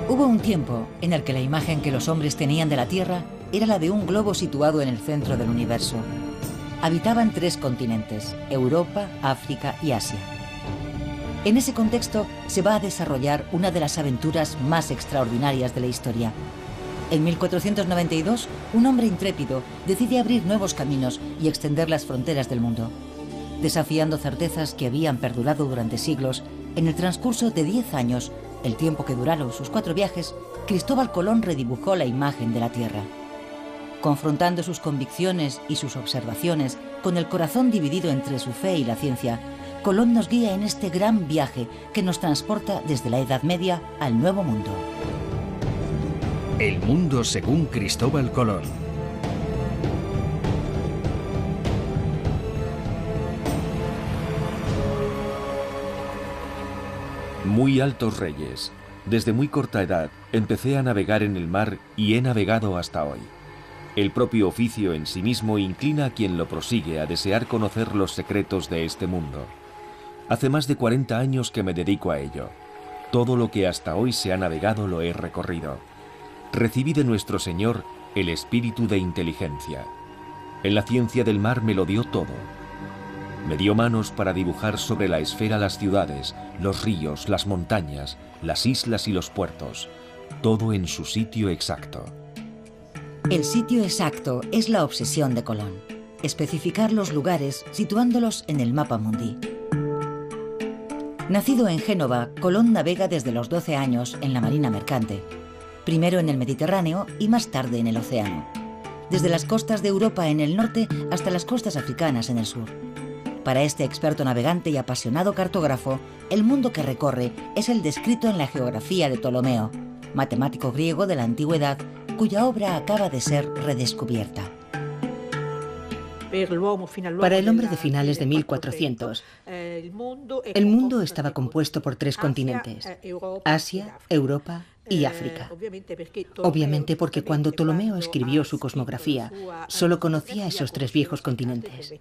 Hubo un tiempo en el que la imagen que los hombres tenían de la Tierra era la de un globo situado en el centro del universo. Habitaban 3 continentes, Europa, África y Asia. En ese contexto se va a desarrollar una de las aventuras más extraordinarias de la historia. En 1492, un hombre intrépido decide abrir nuevos caminos y extender las fronteras del mundo. Desafiando certezas que habían perdurado durante siglos, en el transcurso de 10 años, el tiempo que duraron sus 4 viajes, Cristóbal Colón redibujó la imagen de la Tierra. Confrontando sus convicciones y sus observaciones con el corazón dividido entre su fe y la ciencia, Colón nos guía en este gran viaje que nos transporta desde la Edad Media al Nuevo Mundo. El mundo según Cristóbal Colón. Muy altos reyes. Desde muy corta edad empecé a navegar en el mar y he navegado hasta hoy. El propio oficio en sí mismo inclina a quien lo prosigue a desear conocer los secretos de este mundo. Hace más de 40 años que me dedico a ello. Todo lo que hasta hoy se ha navegado lo he recorrido. Recibí de nuestro Señor el espíritu de inteligencia. En la ciencia del mar me lo dio todo. Me dio manos para dibujar sobre la esfera las ciudades, los ríos, las montañas, las islas y los puertos, todo en su sitio exacto. El sitio exacto es la obsesión de Colón. Especificar los lugares situándolos en el mapa mundi. Nacido en Génova, Colón navega desde los 12 años en la marina mercante, primero en el Mediterráneo y más tarde en el océano, desde las costas de Europa en el norte hasta las costas africanas en el sur. Para este experto navegante y apasionado cartógrafo, el mundo que recorre es el descrito en la geografía de Ptolomeo, matemático griego de la antigüedad, cuya obra acaba de ser redescubierta. Para el hombre de finales de 1400, el mundo estaba compuesto por 3 continentes, Asia, Europa y África. Obviamente porque cuando Ptolomeo escribió su cosmografía, solo conocía esos 3 viejos continentes.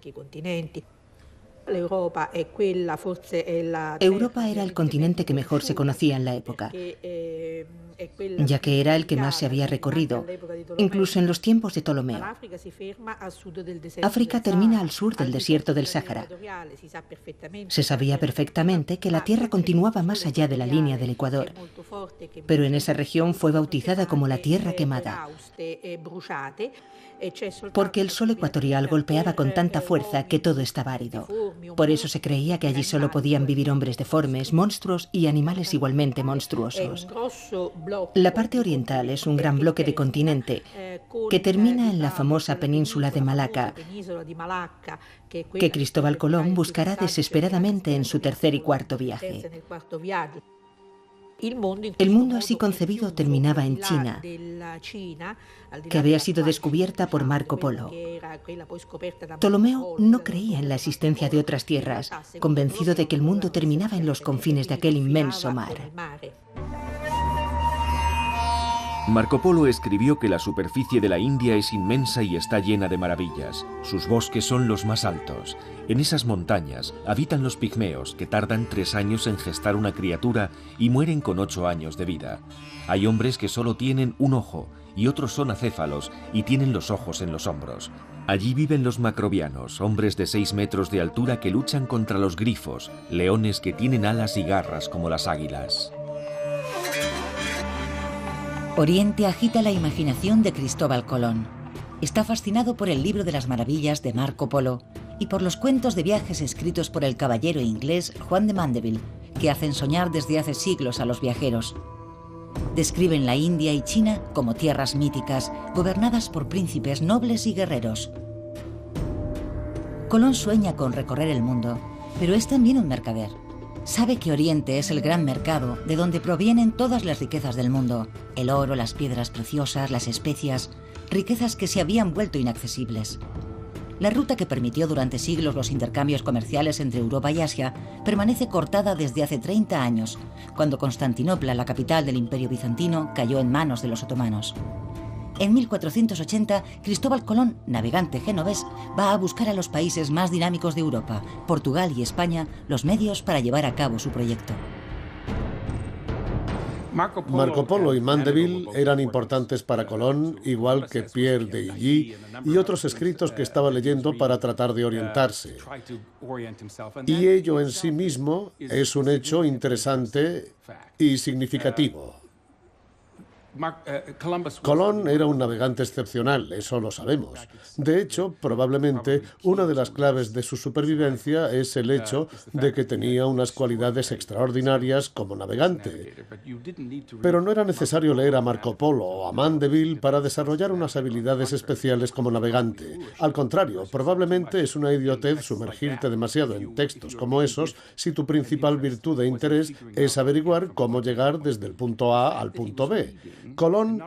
Europa era el continente que mejor se conocía en la época, ya que era el que más se había recorrido, incluso en los tiempos de Ptolomeo. África termina al sur del desierto del Sáhara. Se sabía perfectamente que la Tierra continuaba más allá de la línea del Ecuador, pero en esa región fue bautizada como la Tierra Quemada, porque el sol ecuatorial golpeaba con tanta fuerza que todo estaba árido. Por eso se creía que allí solo podían vivir hombres deformes, monstruos y animales igualmente monstruosos. La parte oriental es un gran bloque de continente que termina en la famosa península de Malaca, que Cristóbal Colón buscará desesperadamente en su tercer y cuarto viaje. El mundo así concebido terminaba en China, que había sido descubierta por Marco Polo. Ptolomeo no creía en la existencia de otras tierras, convencido de que el mundo terminaba en los confines de aquel inmenso mar. Marco Polo escribió que la superficie de la India es inmensa y está llena de maravillas. Sus bosques son los más altos. En esas montañas habitan los pigmeos, que tardan 3 años en gestar una criatura y mueren con 8 años de vida. Hay hombres que solo tienen un ojo y otros son acéfalos y tienen los ojos en los hombros. Allí viven los macrobianos, hombres de 6 metros de altura que luchan contra los grifos, leones que tienen alas y garras como las águilas. Oriente agita la imaginación de Cristóbal Colón. Está fascinado por el libro de las maravillas de Marco Polo y por los cuentos de viajes escritos por el caballero inglés Juan de Mandeville, que hacen soñar desde hace siglos a los viajeros. Describen la India y China como tierras míticas, gobernadas por príncipes nobles y guerreros. Colón sueña con recorrer el mundo, pero es también un mercader. Sabe que Oriente es el gran mercado de donde provienen todas las riquezas del mundo, el oro, las piedras preciosas, las especias, riquezas que se habían vuelto inaccesibles. La ruta que permitió durante siglos los intercambios comerciales entre Europa y Asia permanece cortada desde hace 30 años, cuando Constantinopla, la capital del Imperio bizantino, cayó en manos de los otomanos. En 1480, Cristóbal Colón, navegante genovés, va a buscar a los países más dinámicos de Europa, Portugal y España, los medios para llevar a cabo su proyecto. Marco Polo y Mandeville eran importantes para Colón, igual que Pierre de Illy y otros escritos que estaba leyendo para tratar de orientarse. Y ello en sí mismo es un hecho interesante y significativo. Colón era un navegante excepcional, eso lo sabemos. De hecho, probablemente una de las claves de su supervivencia es el hecho de que tenía unas cualidades extraordinarias como navegante. Pero no era necesario leer a Marco Polo o a Mandeville para desarrollar unas habilidades especiales como navegante. Al contrario, probablemente es una idiotez sumergirte demasiado en textos como esos si tu principal virtud e interés es averiguar cómo llegar desde el punto A al punto B. Colón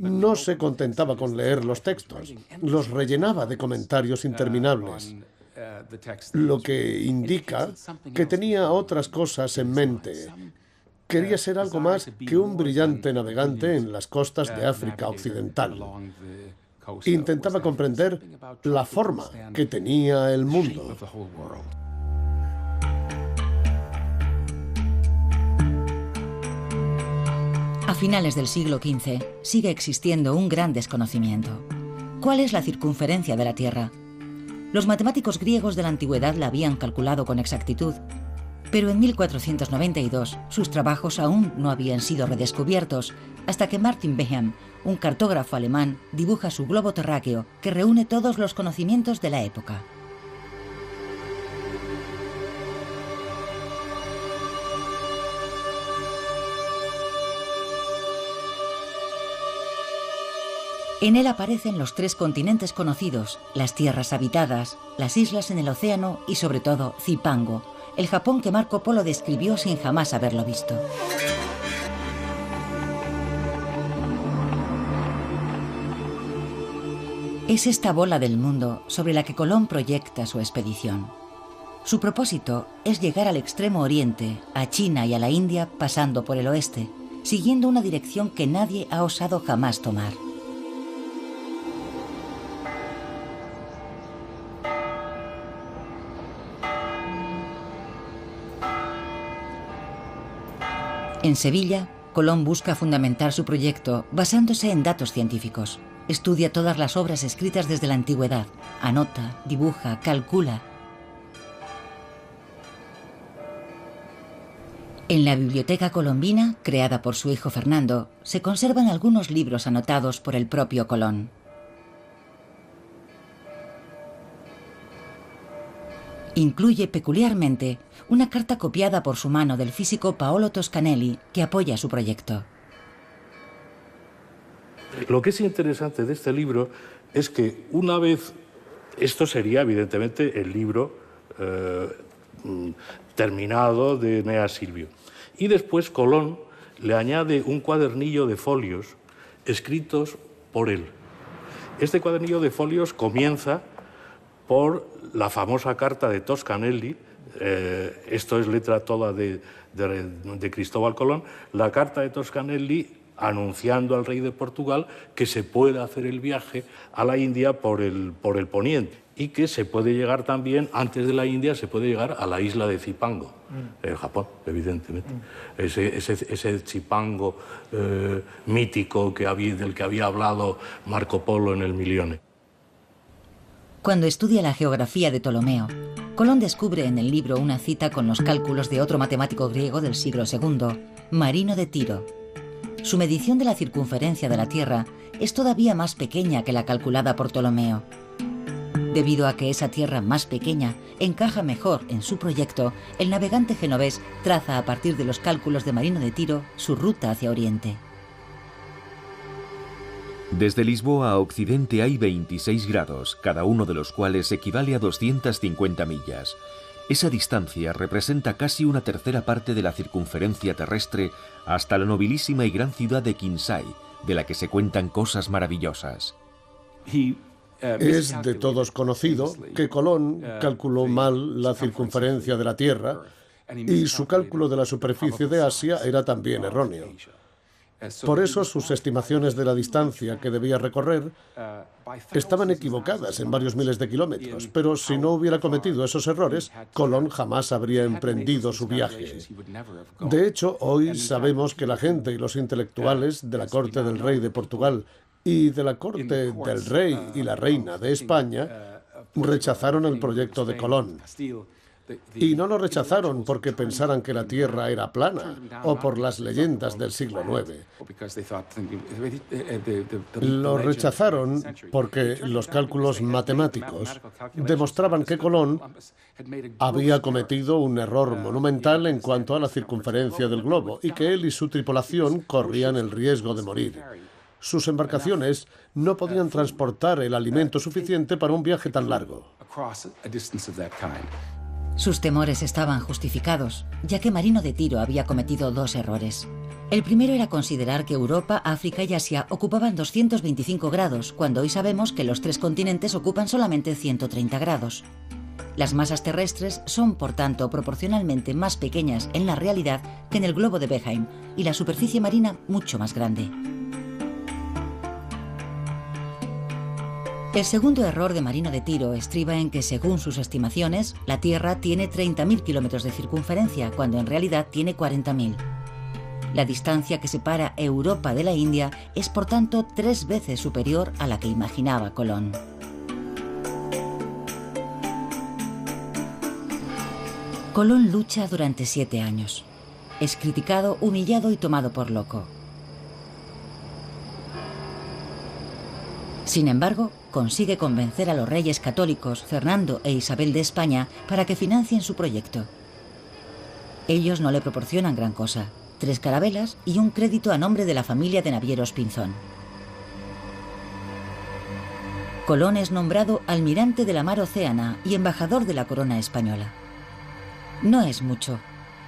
no se contentaba con leer los textos, los rellenaba de comentarios interminables, lo que indica que tenía otras cosas en mente. Quería ser algo más que un brillante navegante en las costas de África Occidental. Intentaba comprender la forma que tenía el mundo. A finales del siglo XV sigue existiendo un gran desconocimiento. ¿Cuál es la circunferencia de la Tierra? Los matemáticos griegos de la antigüedad la habían calculado con exactitud, pero en 1492 sus trabajos aún no habían sido redescubiertos hasta que Martin Behem, un cartógrafo alemán, dibuja su globo terráqueo que reúne todos los conocimientos de la época. En él aparecen los 3 continentes conocidos, las tierras habitadas, las islas en el océano y sobre todo Zipango, el Japón que Marco Polo describió sin jamás haberlo visto. Es esta bola del mundo sobre la que Colón proyecta su expedición. Su propósito es llegar al extremo oriente, a China y a la India pasando por el oeste, siguiendo una dirección que nadie ha osado jamás tomar. En Sevilla, Colón busca fundamentar su proyecto basándose en datos científicos. Estudia todas las obras escritas desde la antigüedad, anota, dibuja, calcula. En la Biblioteca Colombina, creada por su hijo Fernando, se conservan algunos libros anotados por el propio Colón. Incluye peculiarmente una carta copiada por su mano del físico Paolo Toscanelli que apoya su proyecto. Lo que es interesante de este libro es que una vez, esto sería evidentemente el libro terminado de Eneas Silvio, y después Colón le añade un cuadernillo de folios escritos por él. Este cuadernillo de folios comienza por la famosa carta de Toscanelli, esto es letra toda de Cristóbal Colón, la carta de Toscanelli anunciando al rey de Portugal que se puede hacer el viaje a la India por el poniente y que se puede llegar también, antes de la India, se puede llegar a la isla de Zipango, el Japón, evidentemente. Ese Zipango mítico del que había hablado Marco Polo en el Milione. Cuando estudia la geografía de Ptolomeo, Colón descubre en el libro una cita con los cálculos de otro matemático griego del siglo II, Marino de Tiro. Su medición de la circunferencia de la Tierra es todavía más pequeña que la calculada por Ptolomeo. Debido a que esa tierra más pequeña encaja mejor en su proyecto, el navegante genovés traza a partir de los cálculos de Marino de Tiro su ruta hacia Oriente. Desde Lisboa a Occidente hay 26 grados, cada uno de los cuales equivale a 250 millas. Esa distancia representa casi una tercera parte de la circunferencia terrestre hasta la nobilísima y gran ciudad de Kinsay, de la que se cuentan cosas maravillosas. Es de todos conocido que Colón calculó mal la circunferencia de la Tierra y su cálculo de la superficie de Asia era también erróneo. Por eso sus estimaciones de la distancia que debía recorrer estaban equivocadas en varios miles de kilómetros, pero si no hubiera cometido esos errores, Colón jamás habría emprendido su viaje. De hecho, hoy sabemos que la gente y los intelectuales de la corte del rey de Portugal y de la corte del rey y la reina de España rechazaron el proyecto de Colón. Y no lo rechazaron porque pensaran que la Tierra era plana o por las leyendas del siglo IX. Lo rechazaron porque los cálculos matemáticos demostraban que Colón había cometido un error monumental en cuanto a la circunferencia del globo y que él y su tripulación corrían el riesgo de morir. Sus embarcaciones no podían transportar el alimento suficiente para un viaje tan largo. Sus temores estaban justificados, ya que Marino de Tiro había cometido dos errores. El primero era considerar que Europa, África y Asia ocupaban 225 grados, cuando hoy sabemos que los tres continentes ocupan solamente 130 grados. Las masas terrestres son, por tanto, proporcionalmente más pequeñas en la realidad que en el globo de Behaim, y la superficie marina mucho más grande. El segundo error de Marino de Tiro estriba en que, según sus estimaciones, la Tierra tiene 30.000 kilómetros de circunferencia, cuando en realidad tiene 40.000. La distancia que separa Europa de la India es, por tanto, 3 veces superior a la que imaginaba Colón. Colón lucha durante 7 años. Es criticado, humillado y tomado por loco. Sin embargo, consigue convencer a los reyes católicos Fernando e Isabel de España para que financien su proyecto. Ellos no le proporcionan gran cosa: 3 carabelas y un crédito a nombre de la familia de navieros Pinzón. Colón es nombrado almirante de la mar Océana y embajador de la corona española. No es mucho,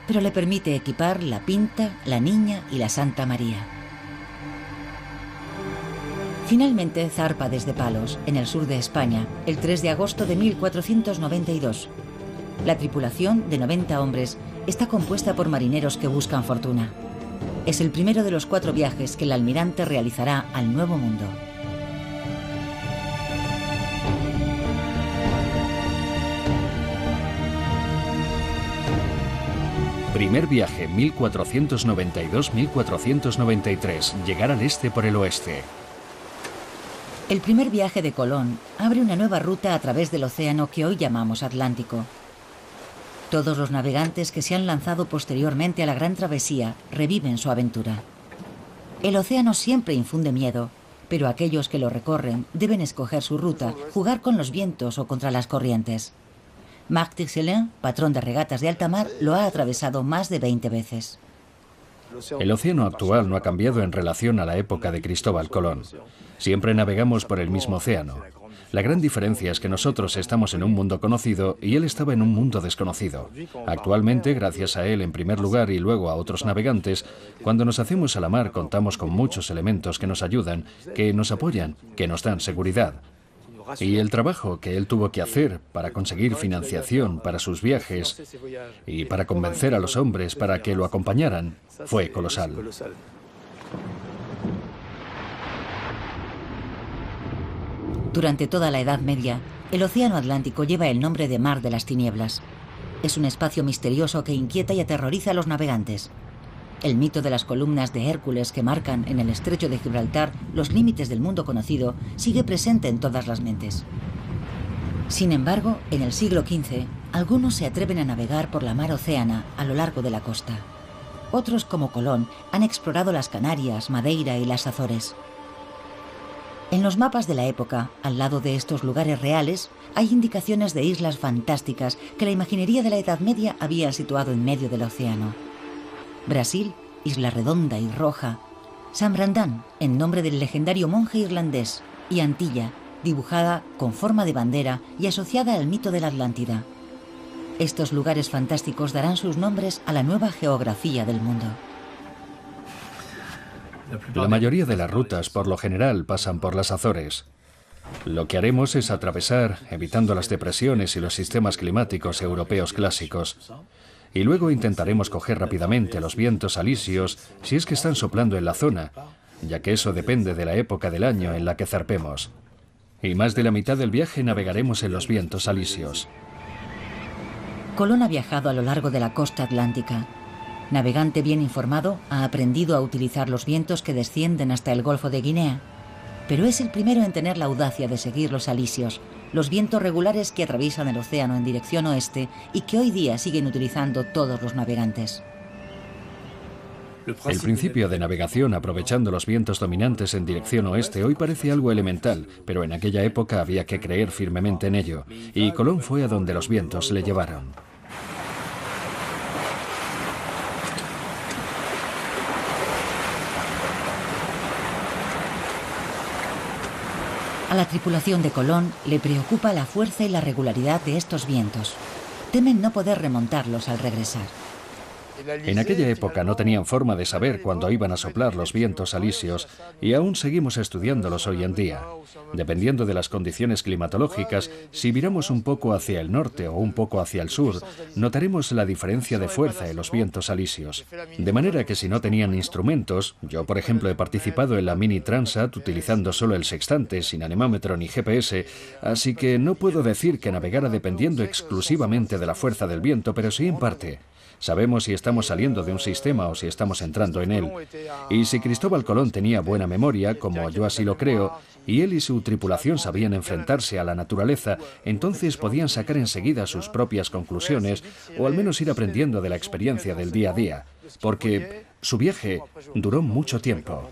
pero le permite equipar la Pinta, la Niña y la Santa María. Finalmente zarpa desde Palos, en el sur de España, el 3 de agosto de 1492. La tripulación, de 90 hombres, está compuesta por marineros que buscan fortuna. Es el primero de los 4 viajes que el almirante realizará al Nuevo Mundo. Primer viaje 1492-1493, llegar al este por el oeste. El primer viaje de Colón abre una nueva ruta a través del océano que hoy llamamos Atlántico. Todos los navegantes que se han lanzado posteriormente a la gran travesía reviven su aventura. El océano siempre infunde miedo, pero aquellos que lo recorren deben escoger su ruta, jugar con los vientos o contra las corrientes. Marc Tixelin, patrón de regatas de alta mar, lo ha atravesado más de 20 veces. El océano actual no ha cambiado en relación a la época de Cristóbal Colón. Siempre navegamos por el mismo océano. La gran diferencia es que nosotros estamos en un mundo conocido y él estaba en un mundo desconocido. Actualmente, gracias a él en primer lugar y luego a otros navegantes, cuando nos hacemos a la mar contamos con muchos elementos que nos ayudan, que nos apoyan, que nos dan seguridad. Y el trabajo que él tuvo que hacer para conseguir financiación para sus viajes y para convencer a los hombres para que lo acompañaran fue colosal. Durante toda la Edad Media, el Océano Atlántico lleva el nombre de Mar de las Tinieblas. Es un espacio misterioso que inquieta y aterroriza a los navegantes. El mito de las columnas de Hércules que marcan en el estrecho de Gibraltar los límites del mundo conocido sigue presente en todas las mentes. Sin embargo, en el siglo XV, algunos se atreven a navegar por la mar Océana a lo largo de la costa. Otros, como Colón, han explorado las Canarias, Madeira y las Azores. En los mapas de la época, al lado de estos lugares reales, hay indicaciones de islas fantásticas que la imaginería de la Edad Media había situado en medio del océano. Brasil, Isla Redonda y Roja, San Brandán, en nombre del legendario monje irlandés, y Antilla, dibujada con forma de bandera y asociada al mito de la Atlántida. Estos lugares fantásticos darán sus nombres a la nueva geografía del mundo. La mayoría de las rutas, por lo general, pasan por las Azores. Lo que haremos es atravesar, evitando las depresiones y los sistemas climáticos europeos clásicos. Y luego intentaremos coger rápidamente los vientos alisios si es que están soplando en la zona, ya que eso depende de la época del año en la que zarpemos. Y más de la mitad del viaje navegaremos en los vientos alisios. Colón ha viajado a lo largo de la costa atlántica. Navegante bien informado, ha aprendido a utilizar los vientos que descienden hasta el Golfo de Guinea. Pero es el primero en tener la audacia de seguir los alisios, los vientos regulares que atraviesan el océano en dirección oeste y que hoy día siguen utilizando todos los navegantes. El principio de navegación aprovechando los vientos dominantes en dirección oeste hoy parece algo elemental, pero en aquella época había que creer firmemente en ello, y Colón fue a donde los vientos le llevaron. A la tripulación de Colón le preocupa la fuerza y la regularidad de estos vientos. Temen no poder remontarlos al regresar. En aquella época no tenían forma de saber cuándo iban a soplar los vientos alisios y aún seguimos estudiándolos hoy en día. Dependiendo de las condiciones climatológicas, si viramos un poco hacia el norte o un poco hacia el sur, notaremos la diferencia de fuerza en los vientos alisios. De manera que si no tenían instrumentos, yo por ejemplo he participado en la Mini Transat utilizando solo el sextante, sin anemómetro ni GPS, así que no puedo decir que navegara dependiendo exclusivamente de la fuerza del viento, pero sí en parte. Sabemos si estamos saliendo de un sistema o si estamos entrando en él. Y si Cristóbal Colón tenía buena memoria, como yo así lo creo, y él y su tripulación sabían enfrentarse a la naturaleza, entonces podían sacar enseguida sus propias conclusiones o al menos ir aprendiendo de la experiencia del día a día, porque su viaje duró mucho tiempo.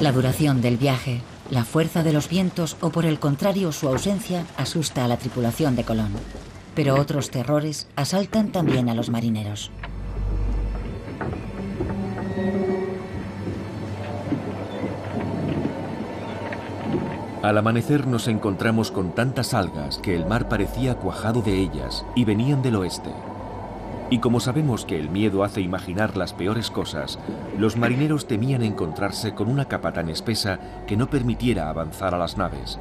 La duración del viaje, la fuerza de los vientos o por el contrario su ausencia asusta a la tripulación de Colón. Pero otros terrores asaltan también a los marineros. Al amanecer nos encontramos con tantas algas que el mar parecía cuajado de ellas y venían del oeste. Y como sabemos que el miedo hace imaginar las peores cosas, los marineros temían encontrarse con una capa tan espesa que no permitiera avanzar a las naves.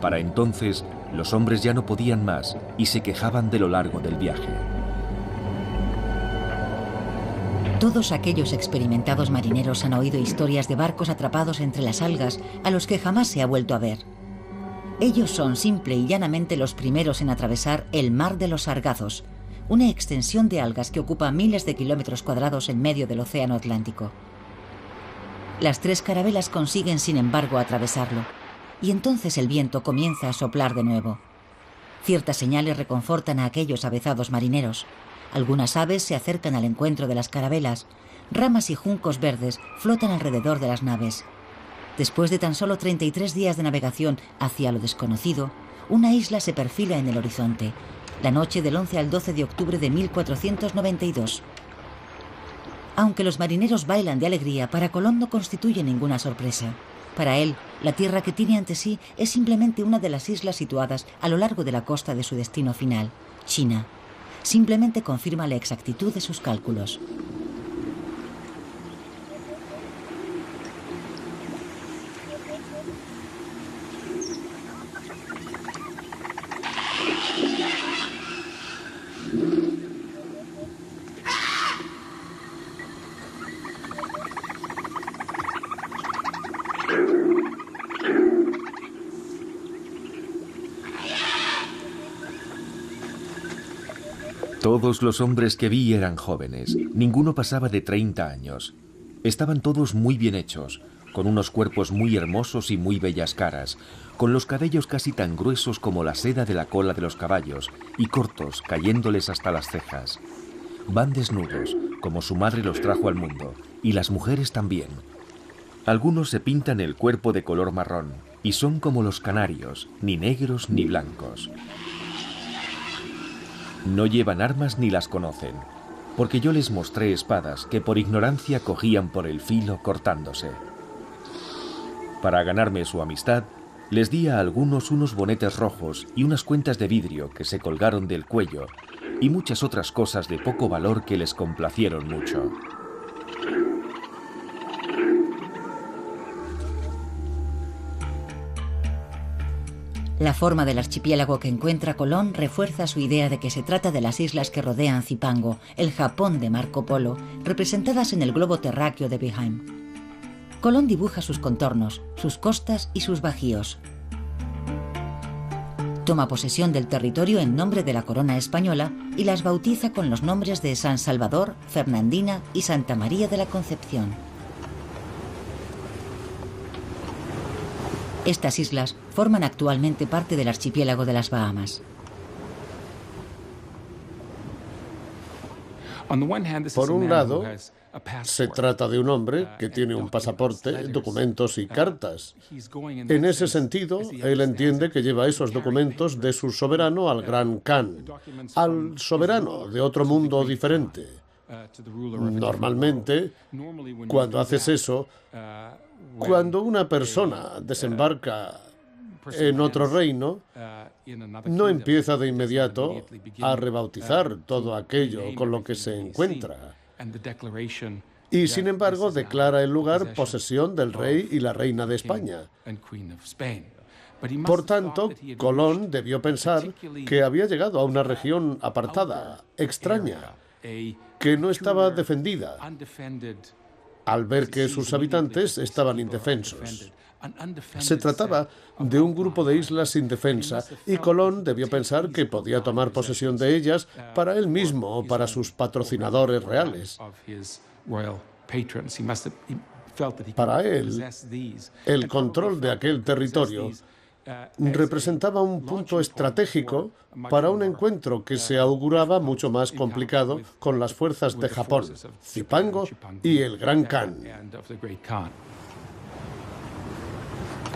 Para entonces, los hombres ya no podían más y se quejaban de lo largo del viaje. Todos aquellos experimentados marineros han oído historias de barcos atrapados entre las algas a los que jamás se ha vuelto a ver. Ellos son simple y llanamente los primeros en atravesar el Mar de los Sargazos, una extensión de algas que ocupa miles de kilómetros cuadrados en medio del Océano Atlántico. Las 3 carabelas consiguen, sin embargo, atravesarlo, y entonces el viento comienza a soplar de nuevo. Ciertas señales reconfortan a aquellos avezados marineros. Algunas aves se acercan al encuentro de las carabelas, ramas y juncos verdes flotan alrededor de las naves. Después de tan solo 33 días de navegación hacia lo desconocido, una isla se perfila en el horizonte, la noche del 11 al 12 de octubre de 1492. Aunque los marineros bailan de alegría, para Colón no constituye ninguna sorpresa. Para él, la tierra que tiene ante sí es simplemente una de las islas situadas a lo largo de la costa de su destino final, China. Simplemente confirma la exactitud de sus cálculos. Todos los hombres que vi eran jóvenes, ninguno pasaba de 30 años. Estaban todos muy bien hechos, con unos cuerpos muy hermosos y muy bellas caras, con los cabellos casi tan gruesos como la seda de la cola de los caballos y cortos, cayéndoles hasta las cejas. Van desnudos, como su madre los trajo al mundo, y las mujeres también. Algunos se pintan el cuerpo de color marrón, y son como los canarios, ni negros ni blancos. No llevan armas ni las conocen, porque yo les mostré espadas que por ignorancia cogían por el filo cortándose. Para ganarme su amistad, les di a algunos unos bonetes rojos y unas cuentas de vidrio que se colgaron del cuello y muchas otras cosas de poco valor que les complacieron mucho. La forma del archipiélago que encuentra Colón refuerza su idea de que se trata de las islas que rodean Zipango, el Japón de Marco Polo, representadas en el globo terráqueo de Behaim. Colón dibuja sus contornos, sus costas y sus bajíos. Toma posesión del territorio en nombre de la corona española y las bautiza con los nombres de San Salvador, Fernandina y Santa María de la Concepción. Estas islas forman actualmente parte del archipiélago de las Bahamas. Por un lado, se trata de un hombre que tiene un pasaporte, documentos y cartas. En ese sentido, él entiende que lleva esos documentos de su soberano al Gran Khan, al soberano de otro mundo diferente. Normalmente, cuando haces eso, cuando una persona desembarca en otro reino, no empieza de inmediato a rebautizar todo aquello con lo que se encuentra. Y sin embargo declara el lugar posesión del rey y la reina de España. Por tanto, Colón debió pensar que había llegado a una región apartada, extraña, que no estaba defendida, al ver que sus habitantes estaban indefensos. Se trataba de un grupo de islas sin defensa y Colón debió pensar que podía tomar posesión de ellas para él mismo o para sus patrocinadores reales. Para él, el control de aquel territorio representaba un punto estratégico para un encuentro que se auguraba mucho más complicado con las fuerzas de Japón, Zipango y el Gran Khan.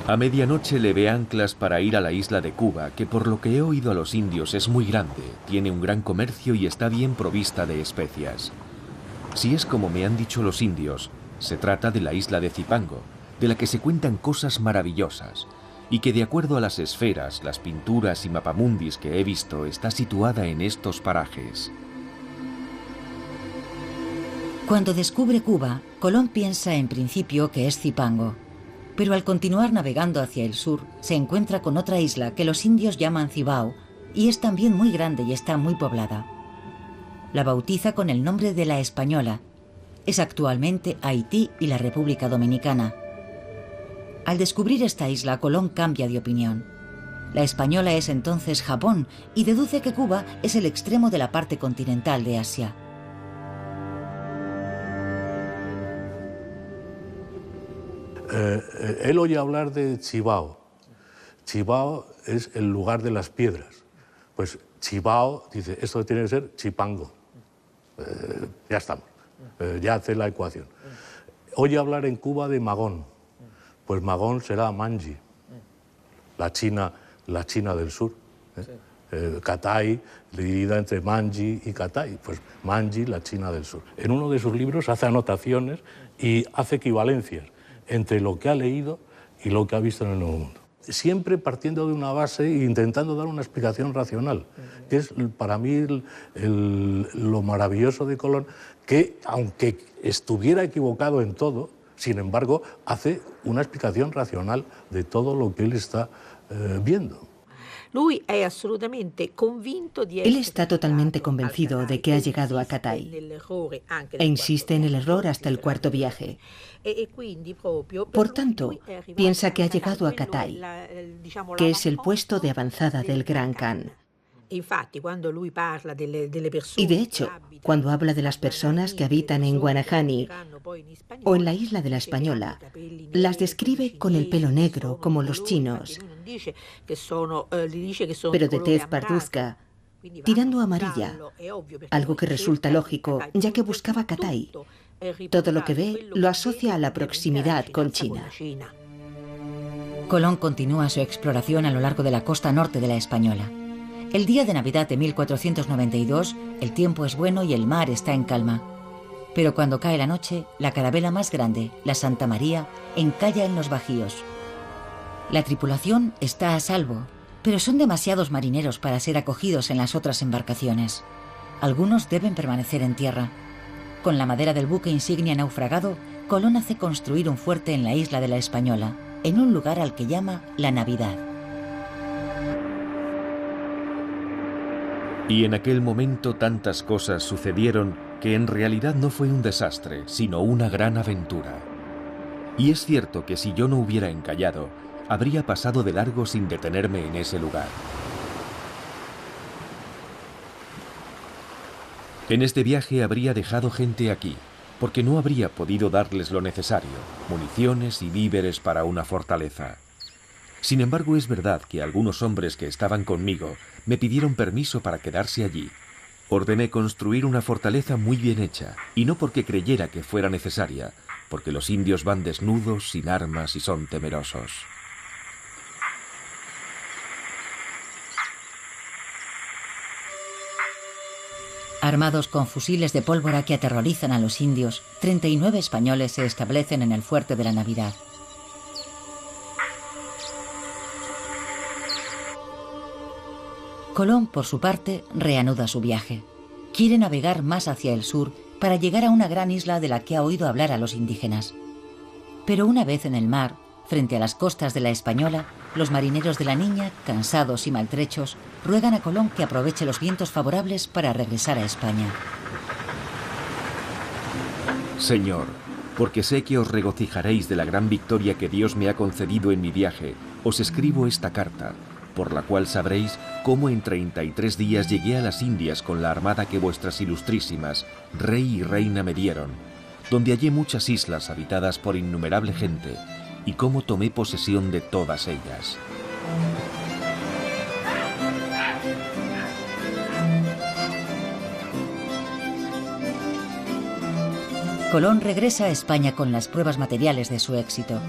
A medianoche levé anclas para ir a la isla de Cuba, que por lo que he oído a los indios es muy grande, tiene un gran comercio y está bien provista de especias. Si es como me han dicho los indios, se trata de la isla de Zipango, de la que se cuentan cosas maravillosas, y que de acuerdo a las esferas, las pinturas y mapamundis que he visto, está situada en estos parajes. Cuando descubre Cuba, Colón piensa en principio que es Zipango. Pero al continuar navegando hacia el sur, se encuentra con otra isla que los indios llaman Cibao, y es también muy grande y está muy poblada. La bautiza con el nombre de La Española. Es actualmente Haití y la República Dominicana. Al descubrir esta isla, Colón cambia de opinión. La Española es entonces Japón y deduce que Cuba es el extremo de la parte continental de Asia. Él oye hablar de Cibao. Cibao es el lugar de las piedras. Pues Cibao dice, esto tiene que ser Chipango. Ya estamos, ya hace la ecuación. Oye hablar en Cuba de Magón. Pues Magón será Manji, la China del sur. Catay, dividida entre Manji y Catay. Pues Manji, la China del sur. En uno de sus libros hace anotaciones y hace equivalencias entre lo que ha leído y lo que ha visto en el Nuevo Mundo. Siempre partiendo de una base e intentando dar una explicación racional, que es para mí lo maravilloso de Colón, que aunque estuviera equivocado en todo, sin embargo, hace una explicación racional de todo lo que él está viendo. Él está totalmente convencido de que ha llegado a Catay e insiste en el error hasta el cuarto viaje. Por tanto, piensa que ha llegado a Catay, que es el puesto de avanzada del Gran Khan. Y de hecho, cuando habla de las personas que habitan en Guanahani o en la isla de la Española, las describe con el pelo negro, como los chinos, pero de tez parduzca, tirando a amarilla, algo que resulta lógico, ya que buscaba Cathay. Todo lo que ve lo asocia a la proximidad con China. Colón continúa su exploración a lo largo de la costa norte de la Española. El día de Navidad de 1492, el tiempo es bueno y el mar está en calma. Pero cuando cae la noche, la carabela más grande, la Santa María, encalla en los bajíos. La tripulación está a salvo, pero son demasiados marineros para ser acogidos en las otras embarcaciones. Algunos deben permanecer en tierra. Con la madera del buque insignia naufragado, Colón hace construir un fuerte en la isla de la Española, en un lugar al que llama La Navidad. Y en aquel momento tantas cosas sucedieron que en realidad no fue un desastre, sino una gran aventura. Y es cierto que si yo no hubiera encallado, habría pasado de largo sin detenerme en ese lugar. En este viaje habría dejado gente aquí, porque no habría podido darles lo necesario, municiones y víveres para una fortaleza. Sin embargo, es verdad que algunos hombres que estaban conmigo me pidieron permiso para quedarse allí. Ordené construir una fortaleza muy bien hecha, y no porque creyera que fuera necesaria, porque los indios van desnudos, sin armas y son temerosos. Armados con fusiles de pólvora que aterrorizan a los indios, 39 españoles se establecen en el fuerte de la Navidad. Colón, por su parte, reanuda su viaje. Quiere navegar más hacia el sur para llegar a una gran isla de la que ha oído hablar a los indígenas. Pero una vez en el mar, frente a las costas de la Española, los marineros de la Niña, cansados y maltrechos, ruegan a Colón que aproveche los vientos favorables para regresar a España. Señor, porque sé que os regocijaréis de la gran victoria que Dios me ha concedido en mi viaje, os escribo esta carta, por la cual sabréis cómo en 33 días llegué a las Indias con la armada que vuestras ilustrísimas, rey y reina, me dieron, donde hallé muchas islas habitadas por innumerable gente, y cómo tomé posesión de todas ellas. Colón regresa a España con las pruebas materiales de su éxito.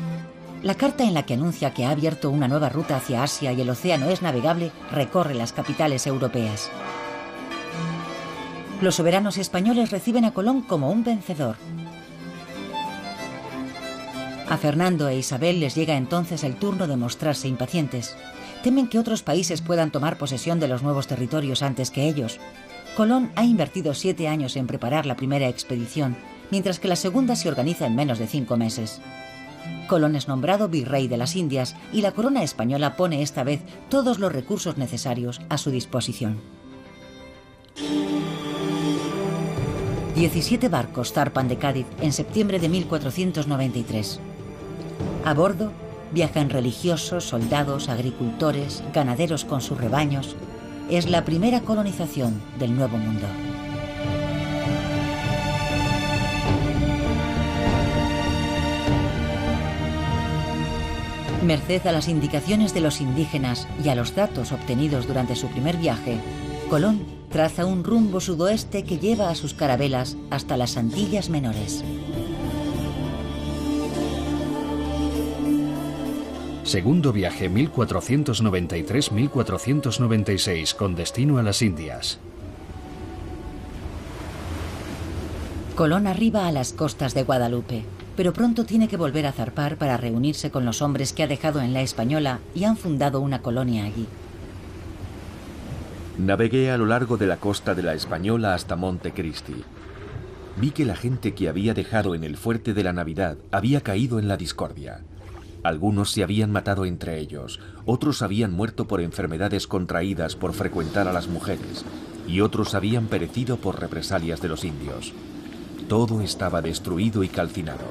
La carta en la que anuncia que ha abierto una nueva ruta hacia Asia y el océano es navegable recorre las capitales europeas. Los soberanos españoles reciben a Colón como un vencedor. A Fernando e Isabel les llega entonces el turno de mostrarse impacientes. Temen que otros países puedan tomar posesión de los nuevos territorios antes que ellos. Colón ha invertido 7 años en preparar la primera expedición, mientras que la segunda se organiza en menos de 5 meses. Colón es nombrado virrey de las Indias y la corona española pone esta vez todos los recursos necesarios a su disposición. 17 barcos zarpan de Cádiz en septiembre de 1493. A bordo viajan religiosos, soldados, agricultores, ganaderos con sus rebaños. Es la primera colonización del Nuevo Mundo. Merced a las indicaciones de los indígenas y a los datos obtenidos durante su primer viaje, Colón traza un rumbo sudoeste que lleva a sus carabelas hasta las Antillas Menores. Segundo viaje 1493-1496 con destino a las Indias. Colón arriba a las costas de Guadalupe, pero pronto tiene que volver a zarpar para reunirse con los hombres que ha dejado en la Española y han fundado una colonia allí. Navegué a lo largo de la costa de la Española hasta Montecristi. Vi que la gente que había dejado en el fuerte de la Navidad había caído en la discordia. Algunos se habían matado entre ellos, otros habían muerto por enfermedades contraídas por frecuentar a las mujeres, y otros habían perecido por represalias de los indios. Todo estaba destruido y calcinado.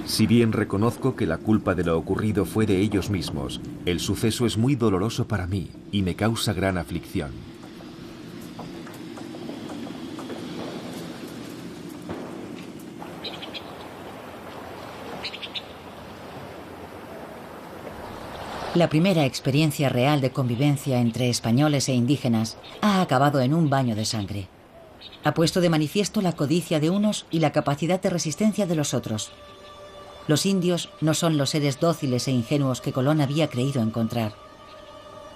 Si bien reconozco que la culpa de lo ocurrido fue de ellos mismos, el suceso es muy doloroso para mí y me causa gran aflicción. La primera experiencia real de convivencia entre españoles e indígenas ha acabado en un baño de sangre. Ha puesto de manifiesto la codicia de unos y la capacidad de resistencia de los otros. Los indios no son los seres dóciles e ingenuos que Colón había creído encontrar.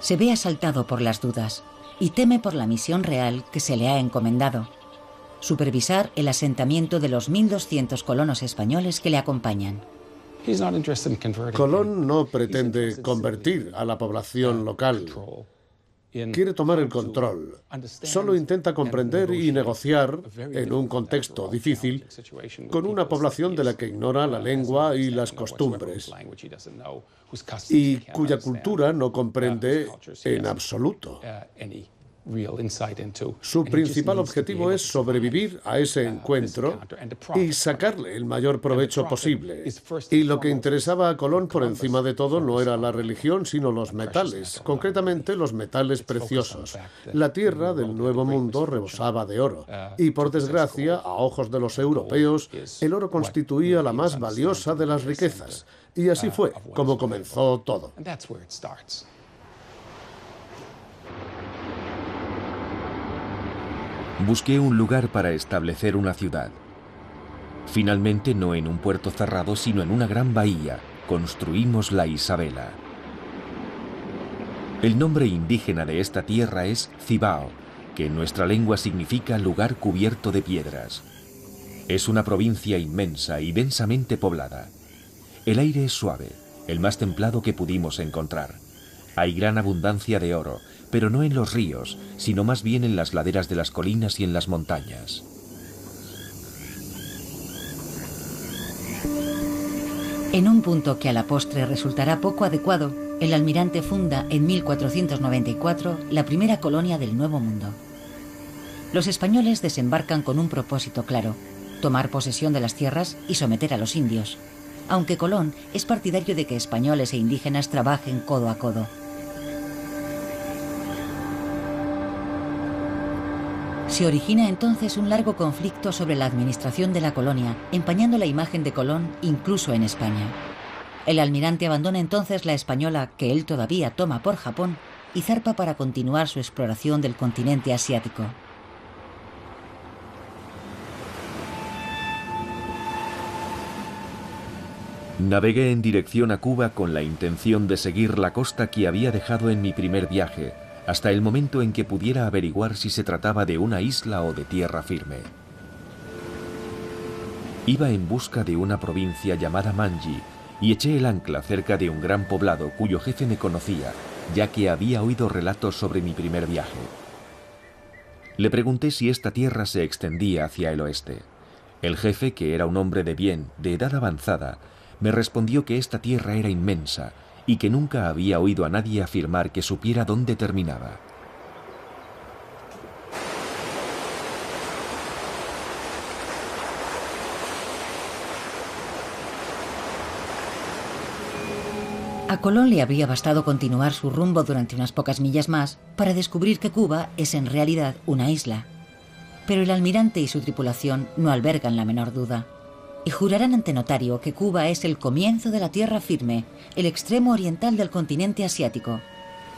Se ve asaltado por las dudas y teme por la misión real que se le ha encomendado: supervisar el asentamiento de los 1.200 colonos españoles que le acompañan. Colón no pretende convertir a la población local. Quiere tomar el control. Solo intenta comprender y negociar, en un contexto difícil, con una población de la que ignora la lengua y las costumbres, y cuya cultura no comprende en absoluto. Su principal objetivo es sobrevivir a ese encuentro y sacarle el mayor provecho posible. Y lo que interesaba a Colón por encima de todo no era la religión, sino los metales, concretamente los metales preciosos. La tierra del Nuevo Mundo rebosaba de oro, y por desgracia, a ojos de los europeos, el oro constituía la más valiosa de las riquezas. Y así fue como comenzó todo. Busqué un lugar para establecer una ciudad. Finalmente, no en un puerto cerrado, sino en una gran bahía, construimos la Isabela. El nombre indígena de esta tierra es Cibao, que en nuestra lengua significa lugar cubierto de piedras. Es una provincia inmensa y densamente poblada. El aire es suave, el más templado que pudimos encontrar. Hay gran abundancia de oro, pero no en los ríos, sino más bien en las laderas de las colinas y en las montañas. En un punto que a la postre resultará poco adecuado, el almirante funda en 1494 la primera colonia del Nuevo Mundo. Los españoles desembarcan con un propósito claro: tomar posesión de las tierras y someter a los indios, aunque Colón es partidario de que españoles e indígenas trabajen codo a codo. Se origina entonces un largo conflicto sobre la administración de la colonia, empañando la imagen de Colón incluso en España. El almirante abandona entonces la española, que él todavía toma por Japón, y zarpa para continuar su exploración del continente asiático. Navegué en dirección a Cuba con la intención de seguir la costa que había dejado en mi primer viaje, hasta el momento en que pudiera averiguar si se trataba de una isla o de tierra firme. Iba en busca de una provincia llamada Manji y eché el ancla cerca de un gran poblado cuyo jefe me conocía, ya que había oído relatos sobre mi primer viaje. Le pregunté si esta tierra se extendía hacia el oeste. El jefe, que era un hombre de bien, de edad avanzada, me respondió que esta tierra era inmensa y que nunca había oído a nadie afirmar que supiera dónde terminaba. A Colón le habría bastado continuar su rumbo durante unas pocas millas más para descubrir que Cuba es en realidad una isla. Pero el almirante y su tripulación no albergan la menor duda, y jurarán ante notario que Cuba es el comienzo de la tierra firme, el extremo oriental del continente asiático.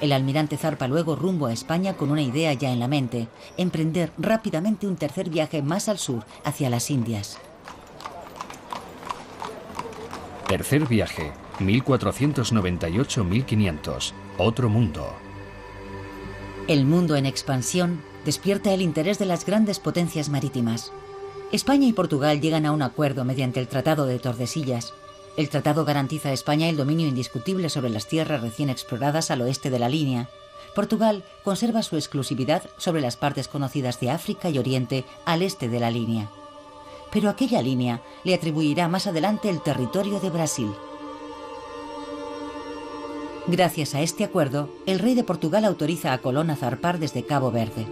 El almirante zarpa luego rumbo a España con una idea ya en la mente: emprender rápidamente un tercer viaje más al sur, hacia las Indias. Tercer viaje, 1498-1500, otro mundo. El mundo en expansión despierta el interés de las grandes potencias marítimas. España y Portugal llegan a un acuerdo mediante el Tratado de Tordesillas. El tratado garantiza a España el dominio indiscutible sobre las tierras recién exploradas al oeste de la línea. Portugal conserva su exclusividad sobre las partes conocidas de África y Oriente al este de la línea. Pero aquella línea le atribuirá más adelante el territorio de Brasil. Gracias a este acuerdo, el rey de Portugal autoriza a Colón a zarpar desde Cabo Verde.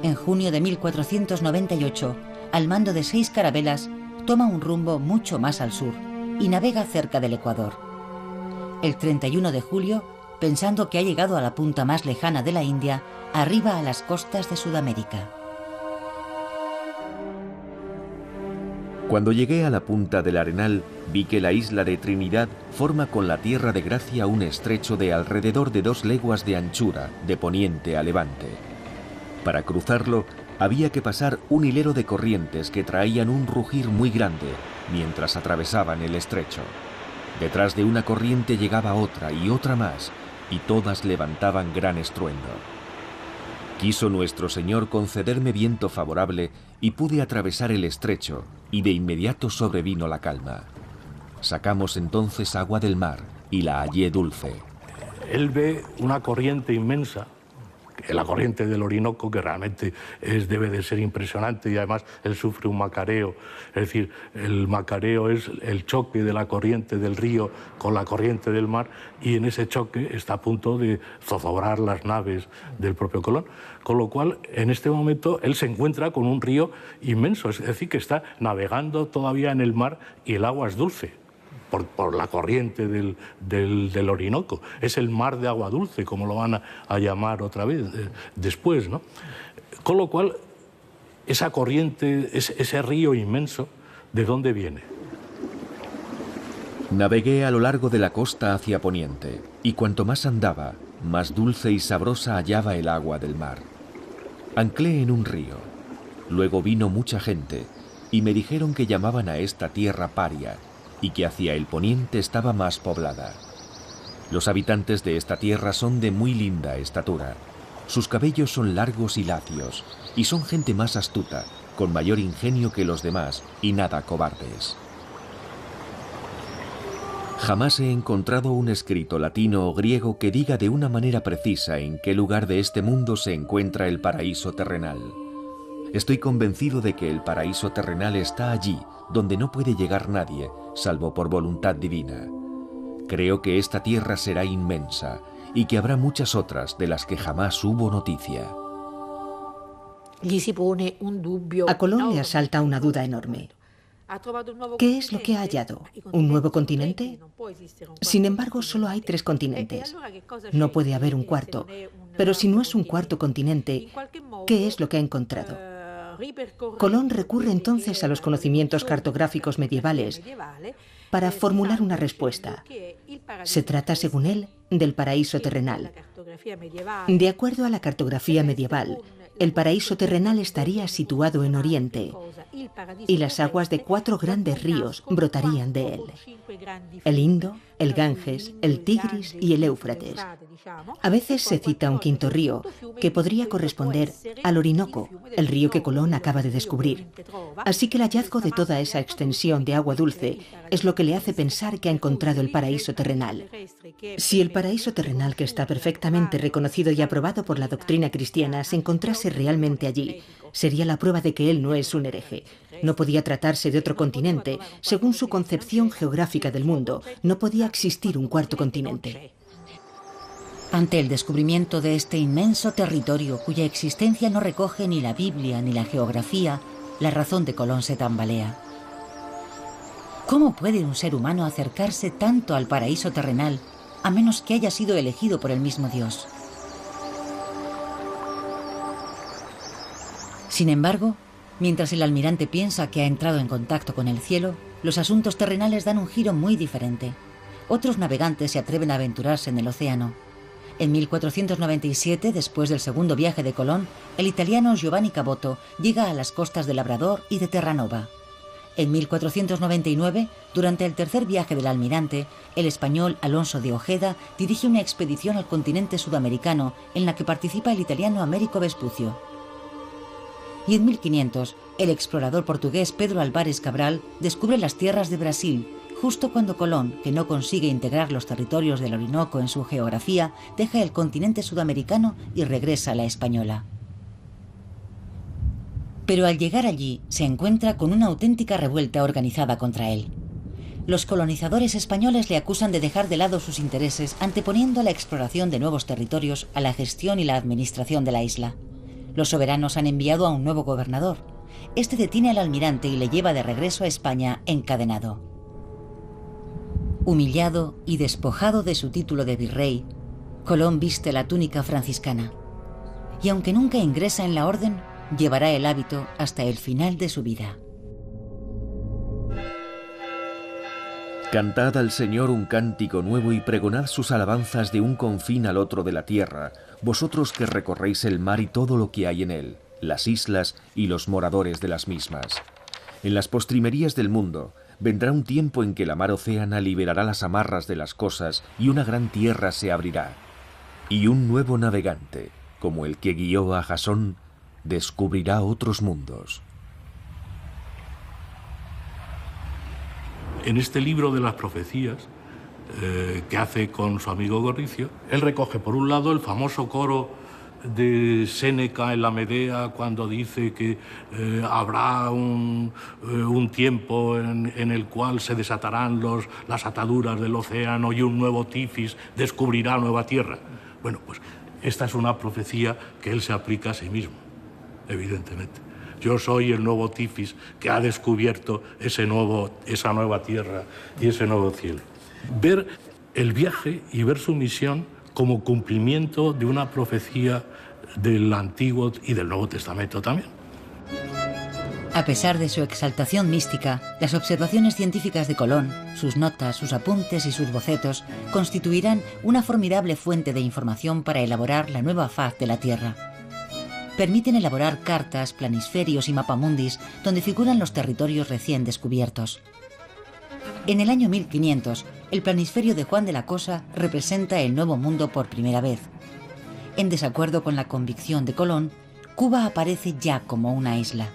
En junio de 1498, al mando de 6 carabelas, toma un rumbo mucho más al sur y navega cerca del Ecuador. El 31 de julio, pensando que ha llegado a la punta más lejana de la India, arriba a las costas de Sudamérica. Cuando llegué a la punta del Arenal, vi que la isla de Trinidad forma con la Tierra de Gracia un estrecho de alrededor de 2 leguas de anchura, de poniente a levante. Para cruzarlo, había que pasar un hilero de corrientes que traían un rugir muy grande mientras atravesaban el estrecho. Detrás de una corriente llegaba otra y otra más, y todas levantaban gran estruendo. Quiso nuestro Señor concederme viento favorable y pude atravesar el estrecho, y de inmediato sobrevino la calma. Sacamos entonces agua del mar y la hallé dulce. Él ve una corriente inmensa, la corriente del Orinoco, que realmente debe de ser impresionante, y además él sufre un macareo. Es decir, el macareo es el choque de la corriente del río con la corriente del mar, y en ese choque está a punto de zozobrar las naves del propio Colón. Con lo cual, en este momento, él se encuentra con un río inmenso, es decir, que está navegando todavía en el mar y el agua es dulce. Por la corriente del Orinoco. Es el mar de agua dulce, como lo van a llamar otra vez después, ¿no? Con lo cual, esa corriente, ese río inmenso, ¿de dónde viene? Navegué a lo largo de la costa hacia poniente, y cuanto más andaba, más dulce y sabrosa hallaba el agua del mar. Anclé en un río. Luego vino mucha gente, y me dijeron que llamaban a esta tierra Paria, y que hacia el poniente estaba más poblada. Los habitantes de esta tierra son de muy linda estatura. Sus cabellos son largos y lacios, y son gente más astuta, con mayor ingenio que los demás, y nada cobardes. Jamás he encontrado un escrito latino o griego que diga de una manera precisa en qué lugar de este mundo se encuentra el paraíso terrenal. Estoy convencido de que el paraíso terrenal está allí, donde no puede llegar nadie, salvo por voluntad divina. Creo que esta tierra será inmensa y que habrá muchas otras de las que jamás hubo noticia. A Colón le asalta una duda enorme. ¿Qué es lo que ha hallado? ¿Un nuevo continente? Sin embargo, solo hay 3 continentes. No puede haber un cuarto. Pero si no es un cuarto continente, ¿qué es lo que ha encontrado? Colón recurre entonces a los conocimientos cartográficos medievales para formular una respuesta. Se trata, según él, del paraíso terrenal. De acuerdo a la cartografía medieval, el paraíso terrenal estaría situado en Oriente y las aguas de 4 grandes ríos brotarían de él: el Indo, el Ganges, el Tigris y el Éufrates. A veces se cita un quinto río, que podría corresponder al Orinoco, el río que Colón acaba de descubrir. Así que el hallazgo de toda esa extensión de agua dulce es lo que le hace pensar que ha encontrado el paraíso terrenal. Si el paraíso terrenal, que está perfectamente reconocido y aprobado por la doctrina cristiana, se encontrase realmente allí, sería la prueba de que él no es un hereje. No podía tratarse de otro continente. Según su concepción geográfica del mundo, no podía existir un cuarto continente. Ante el descubrimiento de este inmenso territorio, cuya existencia no recoge ni la Biblia ni la geografía, la razón de Colón se tambalea. ¿Cómo puede un ser humano acercarse tanto al paraíso terrenal a menos que haya sido elegido por el mismo Dios? Sin embargo, mientras el almirante piensa que ha entrado en contacto con el cielo, los asuntos terrenales dan un giro muy diferente. Otros navegantes se atreven a aventurarse en el océano. En 1497, después del segundo viaje de Colón, el italiano Giovanni Caboto llega a las costas de Labrador y de Terranova. En 1499, durante el tercer viaje del almirante, el español Alonso de Ojeda dirige una expedición al continente sudamericano en la que participa el italiano Américo Vespucio. Y en 1500, el explorador portugués Pedro Álvares Cabral descubre las tierras de Brasil, justo cuando Colón, que no consigue integrar los territorios del Orinoco en su geografía, deja el continente sudamericano y regresa a la Española. Pero al llegar allí, se encuentra con una auténtica revuelta organizada contra él. Los colonizadores españoles le acusan de dejar de lado sus intereses, anteponiendo la exploración de nuevos territorios a la gestión y la administración de la isla. Los soberanos han enviado a un nuevo gobernador. Este detiene al almirante y le lleva de regreso a España encadenado. Humillado y despojado de su título de virrey, Colón viste la túnica franciscana. Y aunque nunca ingresa en la orden, llevará el hábito hasta el final de su vida. Cantad al Señor un cántico nuevo y pregonad sus alabanzas de un confín al otro de la tierra, vosotros que recorréis el mar y todo lo que hay en él, las islas y los moradores de las mismas. En las postrimerías del mundo vendrá un tiempo en que la mar océana liberará las amarras de las cosas y una gran tierra se abrirá. Y un nuevo navegante, como el que guió a Jasón, descubrirá otros mundos. En este libro de las profecías que hace con su amigo Gorricio, él recoge por un lado el famoso coro de Séneca en la Medea cuando dice que habrá un tiempo en el cual se desatarán las ataduras del océano y un nuevo Tifis descubrirá nueva tierra. Bueno, pues esta es una profecía que él se aplica a sí mismo, evidentemente. Yo soy el nuevo Tifis que ha descubierto esa nueva tierra y ese nuevo cielo. Ver el viaje y ver su misión como cumplimiento de una profecía del Antiguo y del Nuevo Testamento también. A pesar de su exaltación mística, las observaciones científicas de Colón, sus notas, sus apuntes y sus bocetos constituirán una formidable fuente de información para elaborar la nueva faz de la Tierra. Permiten elaborar cartas, planisferios y mapamundis donde figuran los territorios recién descubiertos. En el año 1500, el planisferio de Juan de la Cosa representa el Nuevo Mundo por primera vez. En desacuerdo con la convicción de Colón, Cuba aparece ya como una isla.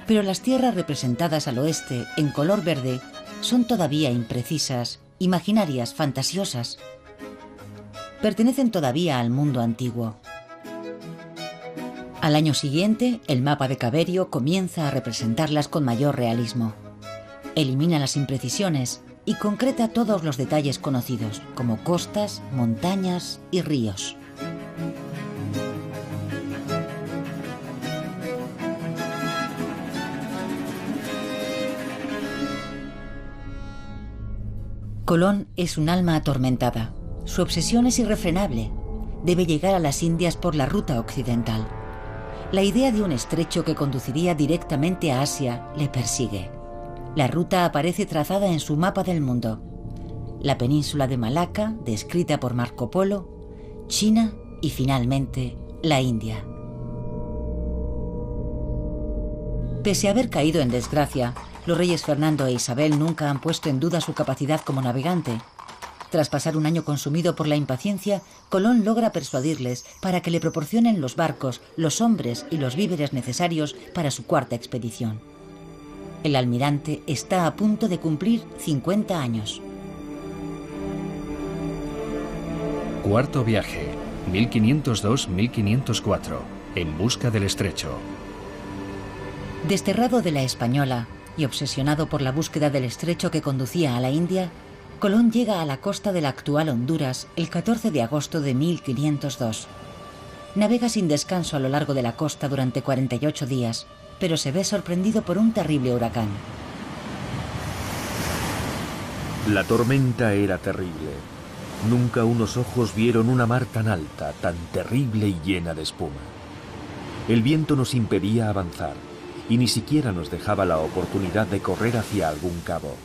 Pero las tierras representadas al oeste, en color verde, son todavía imprecisas, imaginarias, fantasiosas. Pertenecen todavía al mundo antiguo. Al año siguiente, el mapa de Caberio comienza a representarlas con mayor realismo. Elimina las imprecisiones y concreta todos los detalles conocidos, como costas, montañas y ríos. Colón es un alma atormentada. Su obsesión es irrefrenable. Debe llegar a las Indias por la ruta occidental. La idea de un estrecho que conduciría directamente a Asia le persigue. La ruta aparece trazada en su mapa del mundo. La península de Malaca, descrita por Marco Polo, China y finalmente la India. Pese a haber caído en desgracia, los reyes Fernando e Isabel nunca han puesto en duda su capacidad como navegante. Tras pasar un año consumido por la impaciencia, Colón logra persuadirles para que le proporcionen los barcos, los hombres y los víveres necesarios para su cuarta expedición. El almirante está a punto de cumplir 50 años. Cuarto viaje, 1502-1504, en busca del estrecho. Desterrado de la Española y obsesionado por la búsqueda del estrecho que conducía a la India, Colón llega a la costa de la actual Honduras el 14 de agosto de 1502. Navega sin descanso a lo largo de la costa durante 48 días, pero se ve sorprendido por un terrible huracán. La tormenta era terrible. Nunca unos ojos vieron una mar tan alta, tan terrible y llena de espuma. El viento nos impedía avanzar y ni siquiera nos dejaba la oportunidad de correr hacia algún cabo.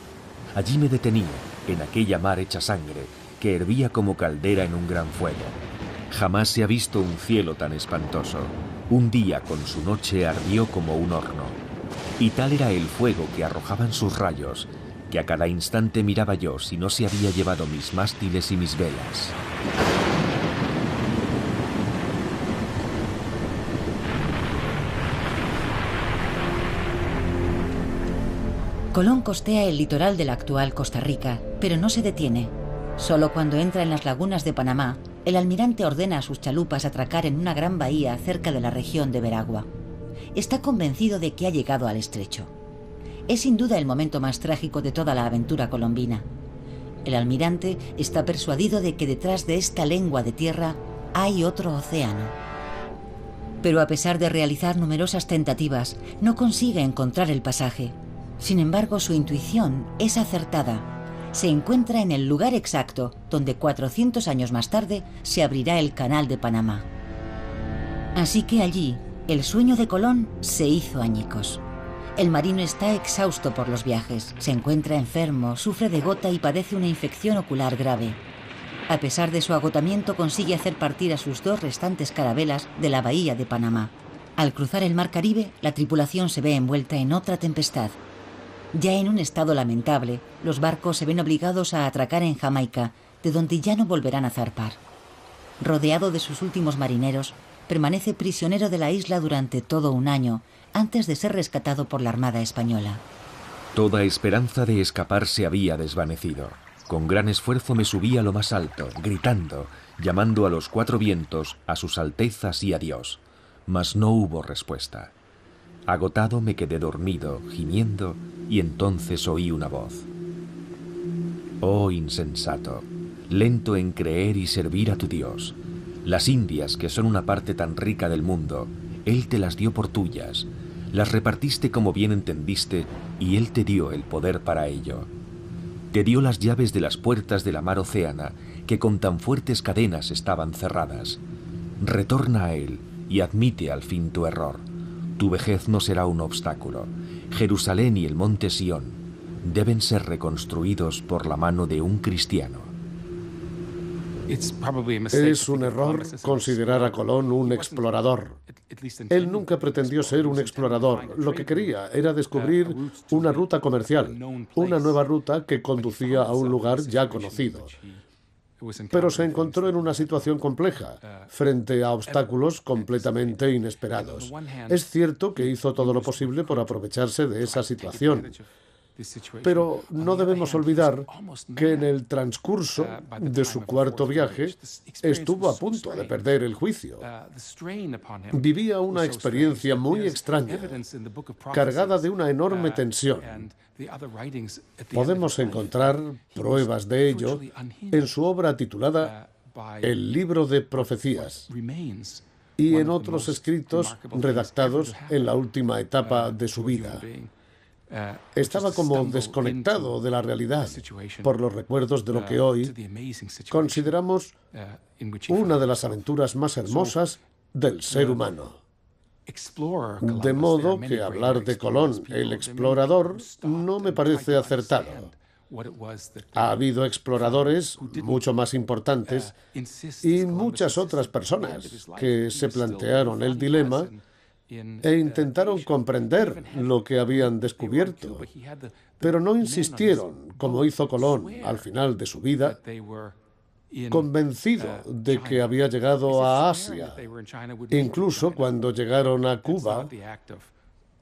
Allí me detenía, en aquella mar hecha sangre, que hervía como caldera en un gran fuego. Jamás se ha visto un cielo tan espantoso. Un día con su noche ardió como un horno. Y tal era el fuego que arrojaban sus rayos, que a cada instante miraba yo si no se había llevado mis mástiles y mis velas. Colón costea el litoral de la actual Costa Rica, pero no se detiene. Solo cuando entra en las lagunas de Panamá, el almirante ordena a sus chalupas atracar en una gran bahía cerca de la región de Veragua. Está convencido de que ha llegado al estrecho. Es sin duda el momento más trágico de toda la aventura colombina. El almirante está persuadido de que detrás de esta lengua de tierra hay otro océano. Pero a pesar de realizar numerosas tentativas, no consigue encontrar el pasaje. Sin embargo, su intuición es acertada. Se encuentra en el lugar exacto donde 400 años más tarde se abrirá el Canal de Panamá. Así que allí, el sueño de Colón se hizo añicos. El marino está exhausto por los viajes, se encuentra enfermo, sufre de gota y padece una infección ocular grave. A pesar de su agotamiento, consigue hacer partir a sus 2 restantes carabelas de la bahía de Panamá. Al cruzar el mar Caribe, la tripulación se ve envuelta en otra tempestad. Ya en un estado lamentable, los barcos se ven obligados a atracar en Jamaica, de donde ya no volverán a zarpar. Rodeado de sus últimos marineros, permanece prisionero de la isla durante todo un año, antes de ser rescatado por la Armada Española. Toda esperanza de escapar se había desvanecido. Con gran esfuerzo me subí a lo más alto, gritando, llamando a los 4 vientos, a sus altezas y a Dios. Mas no hubo respuesta. Agotado me quedé dormido, gimiendo, y entonces oí una voz. Oh insensato, lento en creer y servir a tu Dios. Las Indias, que son una parte tan rica del mundo, Él te las dio por tuyas. Las repartiste como bien entendiste, y Él te dio el poder para ello. Te dio las llaves de las puertas de la mar Océana, que con tan fuertes cadenas estaban cerradas. Retorna a Él y admite al fin tu error. Tu vejez no será un obstáculo. Jerusalén y el monte Sión deben ser reconstruidos por la mano de un cristiano. Es un error considerar a Colón un explorador. Él nunca pretendió ser un explorador. Lo que quería era descubrir una ruta comercial, una nueva ruta que conducía a un lugar ya conocido. Pero se encontró en una situación compleja, frente a obstáculos completamente inesperados. Es cierto que hizo todo lo posible por aprovecharse de esa situación. Pero no debemos olvidar que en el transcurso de su 4º viaje estuvo a punto de perder el juicio. Vivía una experiencia muy extraña, cargada de una enorme tensión. Podemos encontrar pruebas de ello en su obra titulada El libro de profecías y en otros escritos redactados en la última etapa de su vida. Estaba como desconectado de la realidad por los recuerdos de lo que hoy consideramos una de las aventuras más hermosas del ser humano. De modo que hablar de Colón, el explorador, no me parece acertado. Ha habido exploradores mucho más importantes y muchas otras personas que se plantearon el dilema e intentaron comprender lo que habían descubierto, pero no insistieron, como hizo Colón al final de su vida, convencido de que había llegado a Asia. Incluso cuando llegaron a Cuba,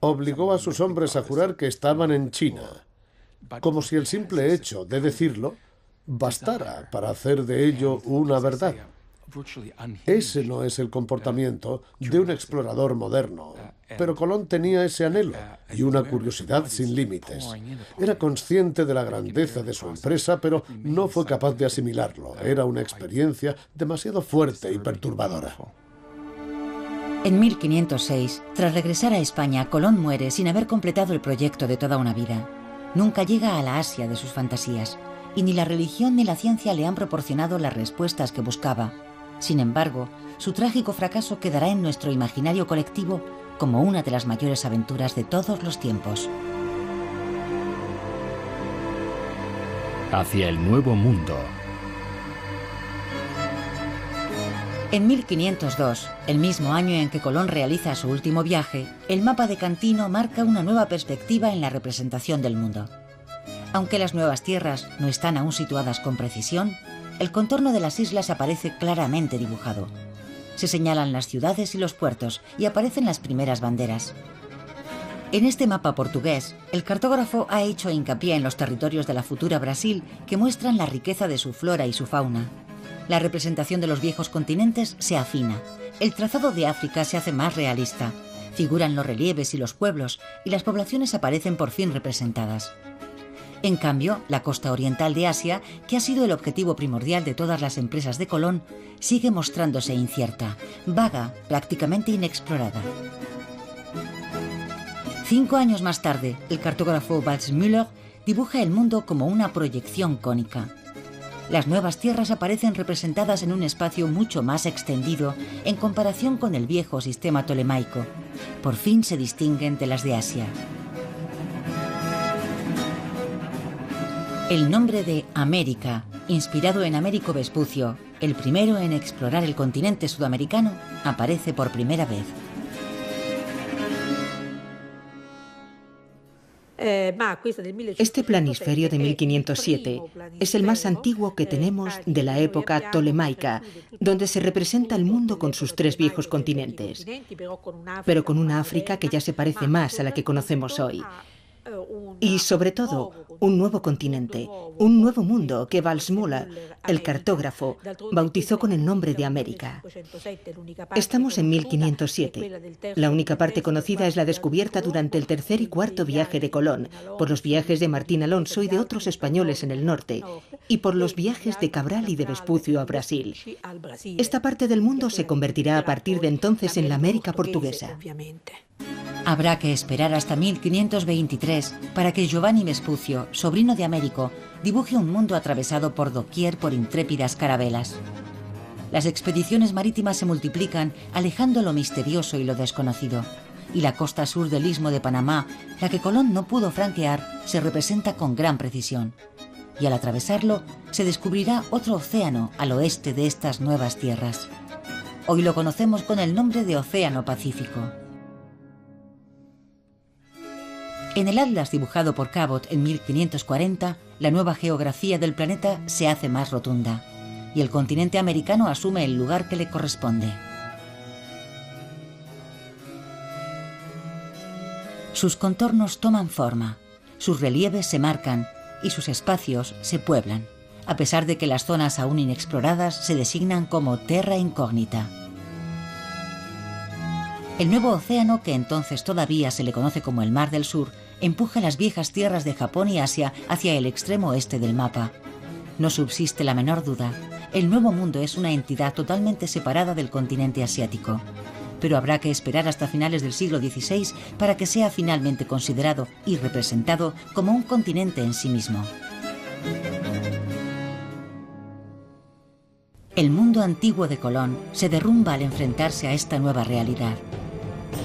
obligó a sus hombres a jurar que estaban en China, como si el simple hecho de decirlo bastara para hacer de ello una verdad. Ese no es el comportamiento de un explorador moderno, pero Colón tenía ese anhelo y una curiosidad sin límites. Era consciente de la grandeza de su empresa, pero no fue capaz de asimilarlo. Era una experiencia demasiado fuerte y perturbadora. En 1506, tras regresar a España, Colón muere sin haber completado el proyecto de toda una vida. Nunca llega a la Asia de sus fantasías, y ni la religión ni la ciencia le han proporcionado las respuestas que buscaba. Sin embargo, su trágico fracaso quedará en nuestro imaginario colectivo como una de las mayores aventuras de todos los tiempos. Hacia el Nuevo Mundo. En 1502, el mismo año en que Colón realiza su último viaje, el mapa de Cantino marca una nueva perspectiva en la representación del mundo. Aunque las nuevas tierras no están aún situadas con precisión, el contorno de las islas aparece claramente dibujado. Se señalan las ciudades y los puertos y aparecen las primeras banderas. En este mapa portugués, el cartógrafo ha hecho hincapié en los territorios de la futura Brasil que muestran la riqueza de su flora y su fauna. La representación de los viejos continentes se afina. El trazado de África se hace más realista. Figuran los relieves y los pueblos, y las poblaciones aparecen por fin representadas. En cambio, la costa oriental de Asia, que ha sido el objetivo primordial de todas las empresas de Colón, sigue mostrándose incierta, vaga, prácticamente inexplorada. 5 años más tarde, el cartógrafo Waldseemüller dibuja el mundo como una proyección cónica. Las nuevas tierras aparecen representadas en un espacio mucho más extendido en comparación con el viejo sistema tolemaico. Por fin se distinguen de las de Asia. El nombre de América, inspirado en Américo Vespucio, el primero en explorar el continente sudamericano, aparece por primera vez. Este planisferio de 1507 es el más antiguo que tenemos de la época tolemaica, donde se representa el mundo con sus 3 viejos continentes, pero con una África que ya se parece más a la que conocemos hoy. Y sobre todo, un nuevo continente, un nuevo mundo que Valsmola, el cartógrafo, bautizó con el nombre de América. Estamos en 1507. La única parte conocida es la descubierta durante el tercer y cuarto viaje de Colón, por los viajes de Martín Alonso y de otros españoles en el norte, y por los viajes de Cabral y de Vespucio a Brasil. Esta parte del mundo se convertirá a partir de entonces en la América portuguesa. Habrá que esperar hasta 1523 para que Giovanni Vespucio, sobrino de Américo, dibuje un mundo atravesado por doquier por intrépidas carabelas. Las expediciones marítimas se multiplican, alejando lo misterioso y lo desconocido. Y la costa sur del Istmo de Panamá, la que Colón no pudo franquear, se representa con gran precisión. Y al atravesarlo, se descubrirá otro océano al oeste de estas nuevas tierras. Hoy lo conocemos con el nombre de Océano Pacífico. En el atlas dibujado por Cabot en 1540, la nueva geografía del planeta se hace más rotunda y el continente americano asume el lugar que le corresponde. Sus contornos toman forma, sus relieves se marcan y sus espacios se pueblan, a pesar de que las zonas aún inexploradas se designan como terra incógnita. El nuevo océano, que entonces todavía se le conoce como el Mar del Sur, empuja las viejas tierras de Japón y Asia hacia el extremo oeste del mapa. No subsiste la menor duda, el Nuevo Mundo es una entidad totalmente separada del continente asiático. Pero habrá que esperar hasta finales del siglo XVI para que sea finalmente considerado y representado como un continente en sí mismo. El mundo antiguo de Colón se derrumba al enfrentarse a esta nueva realidad.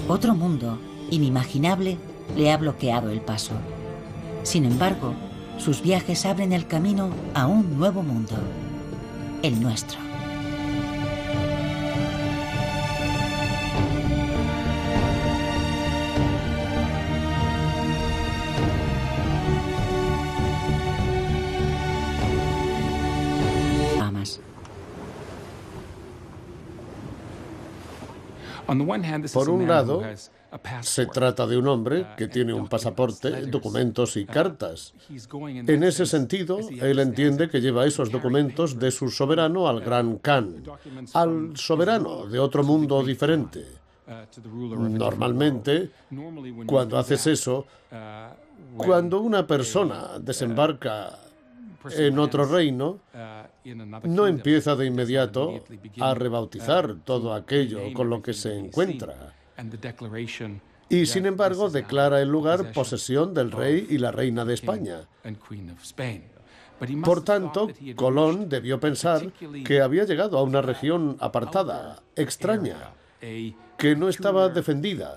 Otro mundo, inimaginable, le ha bloqueado el paso. Sin embargo, sus viajes abren el camino a un nuevo mundo, el nuestro. Por un lado, se trata de un hombre que tiene un pasaporte, documentos y cartas. En ese sentido, él entiende que lleva esos documentos de su soberano al Gran Khan, al soberano de otro mundo diferente. Normalmente, cuando haces eso, cuando una persona desembarca en otro reino, no empieza de inmediato a rebautizar todo aquello con lo que se encuentra. Y sin embargo declara el lugar posesión del rey y la reina de España. Por tanto, Colón debió pensar que había llegado a una región apartada, extraña, que no estaba defendida,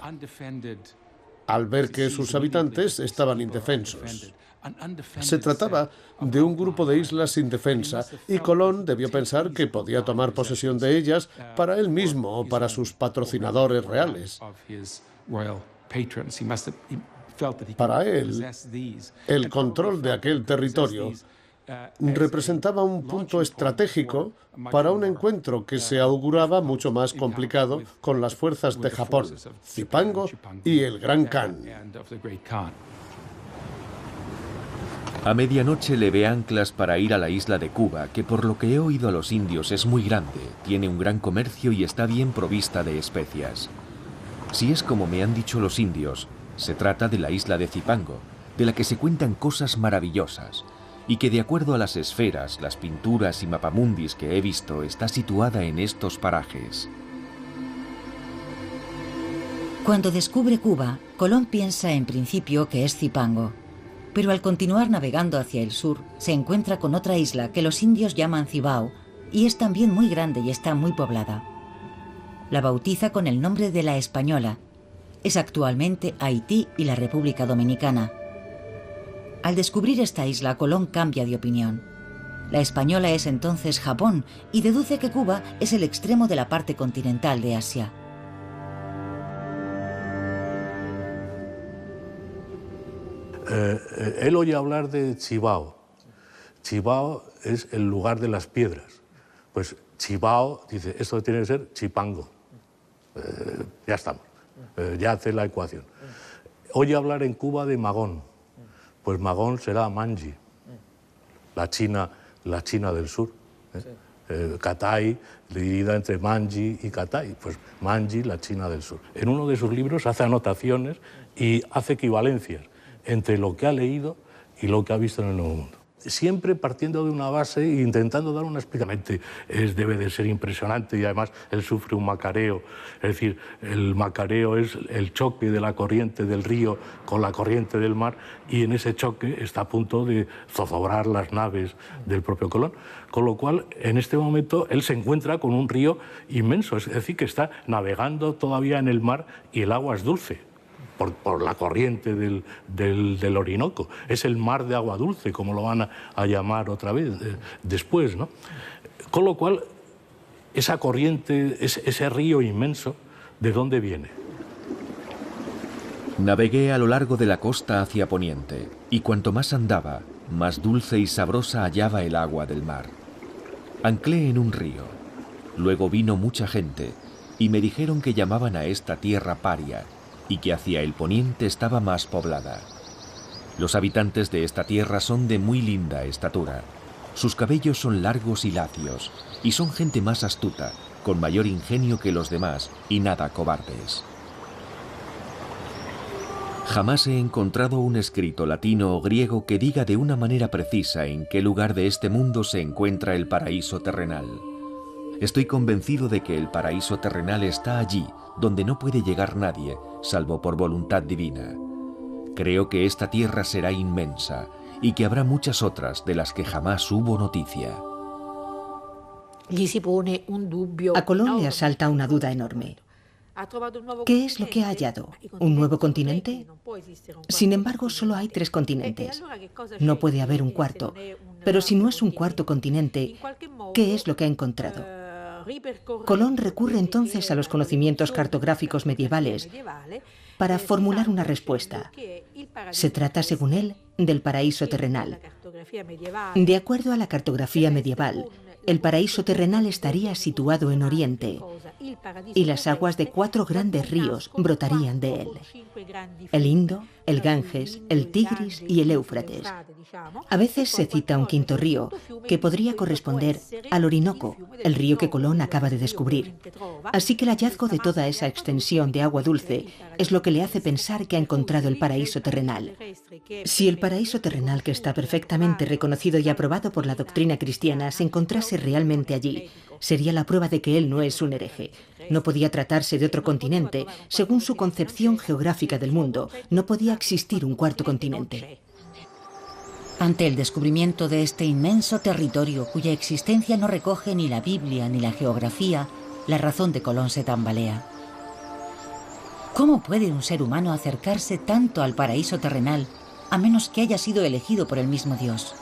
al ver que sus habitantes estaban indefensos. Se trataba de un grupo de islas sin defensa y Colón debió pensar que podía tomar posesión de ellas para él mismo o para sus patrocinadores reales. Para él, el control de aquel territorio representaba un punto estratégico para un encuentro que se auguraba mucho más complicado con las fuerzas de Japón, Zipango y el Gran Khan. A medianoche le ve anclas para ir a la isla de Cuba, que por lo que he oído a los indios es muy grande, tiene un gran comercio y está bien provista de especias. Si es como me han dicho los indios, se trata de la isla de Zipango, de la que se cuentan cosas maravillosas, y que de acuerdo a las esferas, las pinturas y mapamundis que he visto, está situada en estos parajes. Cuando descubre Cuba, Colón piensa en principio que es Zipango. Pero al continuar navegando hacia el sur, se encuentra con otra isla que los indios llaman Cibao, y es también muy grande y está muy poblada. La bautiza con el nombre de La Española. Es actualmente Haití y la República Dominicana. Al descubrir esta isla, Colón cambia de opinión. La española es entonces Japón y deduce que Cuba es el extremo de la parte continental de Asia. Él oye hablar de Chibao. Chibao es el lugar de las piedras. Pues Chibao dice, esto tiene que ser Chipango. Ya estamos, ya hace la ecuación. Oye hablar en Cuba de Magón. Pues Magón será Manji, la China del sur. Catay, dividida entre Manji y Catay, pues Manji, la China del sur. En uno de sus libros hace anotaciones y hace equivalencias entre lo que ha leído y lo que ha visto en el Nuevo Mundo. Siempre partiendo de una base e intentando dar una explicación. Debe de ser impresionante y además él sufre un macareo. Es decir, el macareo es el choque de la corriente del río con la corriente del mar y en ese choque está a punto de zozobrar las naves del propio Colón. Con lo cual, en este momento, él se encuentra con un río inmenso. Es decir, que está navegando todavía en el mar y el agua es dulce. Por la corriente del Orinoco. Es el mar de agua dulce, como lo van a llamar otra vez después, ¿no? Con lo cual, esa corriente, ese río inmenso, ¿de dónde viene? Navegué a lo largo de la costa hacia poniente, y cuanto más andaba, más dulce y sabrosa hallaba el agua del mar. Anclé en un río. Luego vino mucha gente, y me dijeron que llamaban a esta tierra Paria, y que hacia el poniente estaba más poblada. Los habitantes de esta tierra son de muy linda estatura. Sus cabellos son largos y lacios, y son gente más astuta, con mayor ingenio que los demás, y nada cobardes. Jamás he encontrado un escrito latino o griego que diga de una manera precisa en qué lugar de este mundo se encuentra el paraíso terrenal. Estoy convencido de que el paraíso terrenal está allí, donde no puede llegar nadie, salvo por voluntad divina. Creo que esta tierra será inmensa y que habrá muchas otras de las que jamás hubo noticia. A Colón le asalta una duda enorme. ¿Qué es lo que ha hallado? ¿Un nuevo continente? Sin embargo, solo hay 3 continentes. No puede haber un cuarto. Pero si no es un cuarto continente, ¿qué es lo que ha encontrado? Colón recurre entonces a los conocimientos cartográficos medievales para formular una respuesta. Se trata, según él, del paraíso terrenal. De acuerdo a la cartografía medieval, el paraíso terrenal estaría situado en Oriente y las aguas de 4 grandes ríos brotarían de él: el Indo, el Ganges, el Tigris y el Éufrates. A veces se cita un quinto río, que podría corresponder al Orinoco, el río que Colón acaba de descubrir. Así que el hallazgo de toda esa extensión de agua dulce es lo que le hace pensar que ha encontrado el paraíso terrenal. Si el paraíso terrenal, que está perfectamente reconocido y aprobado por la doctrina cristiana, se encontrase realmente allí, sería la prueba de que él no es un hereje. No podía tratarse de otro continente. Según su concepción geográfica del mundo, no podía existir un cuarto continente. Ante el descubrimiento de este inmenso territorio, cuya existencia no recoge ni la Biblia ni la geografía, la razón de Colón se tambalea. ¿Cómo puede un ser humano acercarse tanto al paraíso terrenal, a menos que haya sido elegido por el mismo Dios?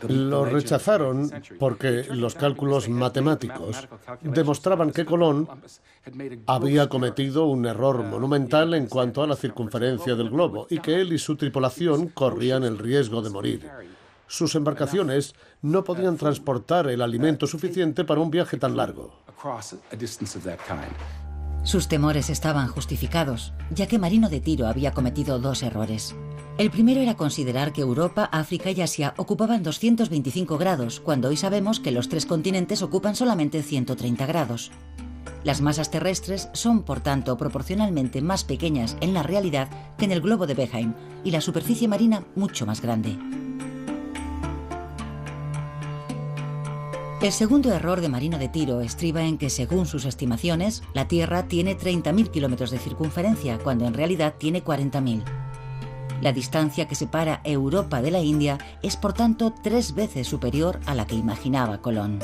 Lo rechazaron porque los cálculos matemáticos demostraban que Colón había cometido un error monumental en cuanto a la circunferencia del globo y que él y su tripulación corrían el riesgo de morir. Sus embarcaciones no podían transportar el alimento suficiente para un viaje tan largo. Sus temores estaban justificados, ya que Marino de Tiro había cometido 2 errores. El primero era considerar que Europa, África y Asia ocupaban 225 grados, cuando hoy sabemos que los 3 continentes ocupan solamente 130 grados. Las masas terrestres son, por tanto, proporcionalmente más pequeñas en la realidad que en el globo de Behaim, y la superficie marina mucho más grande. El segundo error de Marino de Tiro estriba en que, según sus estimaciones, la Tierra tiene 30.000 kilómetros de circunferencia, cuando en realidad tiene 40.000. La distancia que separa Europa de la India es, por tanto, 3 veces superior a la que imaginaba Colón.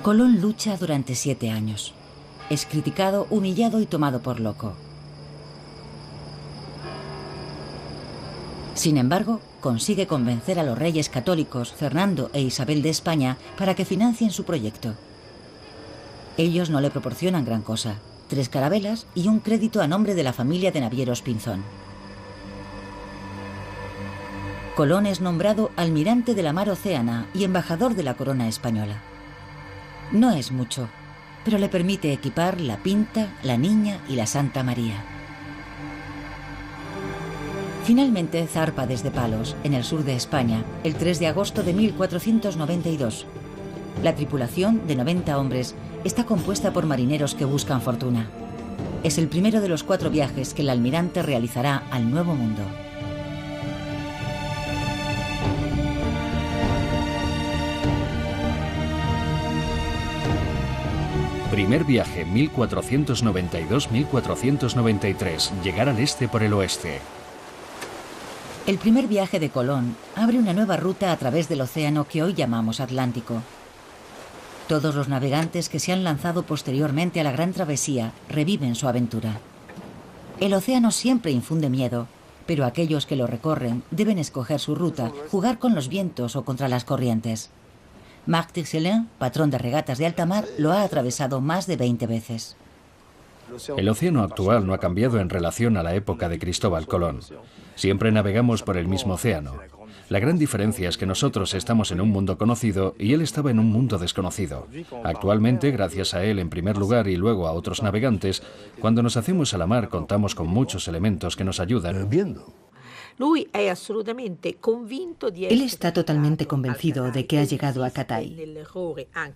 Colón lucha durante 7 años. Es criticado, humillado y tomado por loco. Sin embargo, consigue convencer a los reyes católicos Fernando e Isabel de España para que financien su proyecto. Ellos no le proporcionan gran cosa: 3 carabelas y un crédito a nombre de la familia de navieros Pinzón. Colón es nombrado almirante de la mar Océana y embajador de la corona española. No es mucho, pero le permite equipar la Pinta, la Niña y la Santa María. Finalmente zarpa desde Palos, en el sur de España, el 3 de agosto de 1492. La tripulación, de 90 hombres, está compuesta por marineros que buscan fortuna. Es el primero de los 4 viajes que el almirante realizará al Nuevo Mundo. Primer viaje 1492-1493, llegar al este por el oeste. El primer viaje de Colón abre una nueva ruta a través del océano que hoy llamamos Atlántico. Todos los navegantes que se han lanzado posteriormente a la gran travesía reviven su aventura. El océano siempre infunde miedo, pero aquellos que lo recorren deben escoger su ruta, jugar con los vientos o contra las corrientes. Marc Tixelin, patrón de regatas de alta mar, lo ha atravesado más de 20 veces. El océano actual no ha cambiado en relación a la época de Cristóbal Colón. Siempre navegamos por el mismo océano. La gran diferencia es que nosotros estamos en un mundo conocido y él estaba en un mundo desconocido. Actualmente, gracias a él en primer lugar y luego a otros navegantes, cuando nos hacemos a la mar contamos con muchos elementos que nos ayudan. Él está totalmente convencido de que ha llegado a Cathay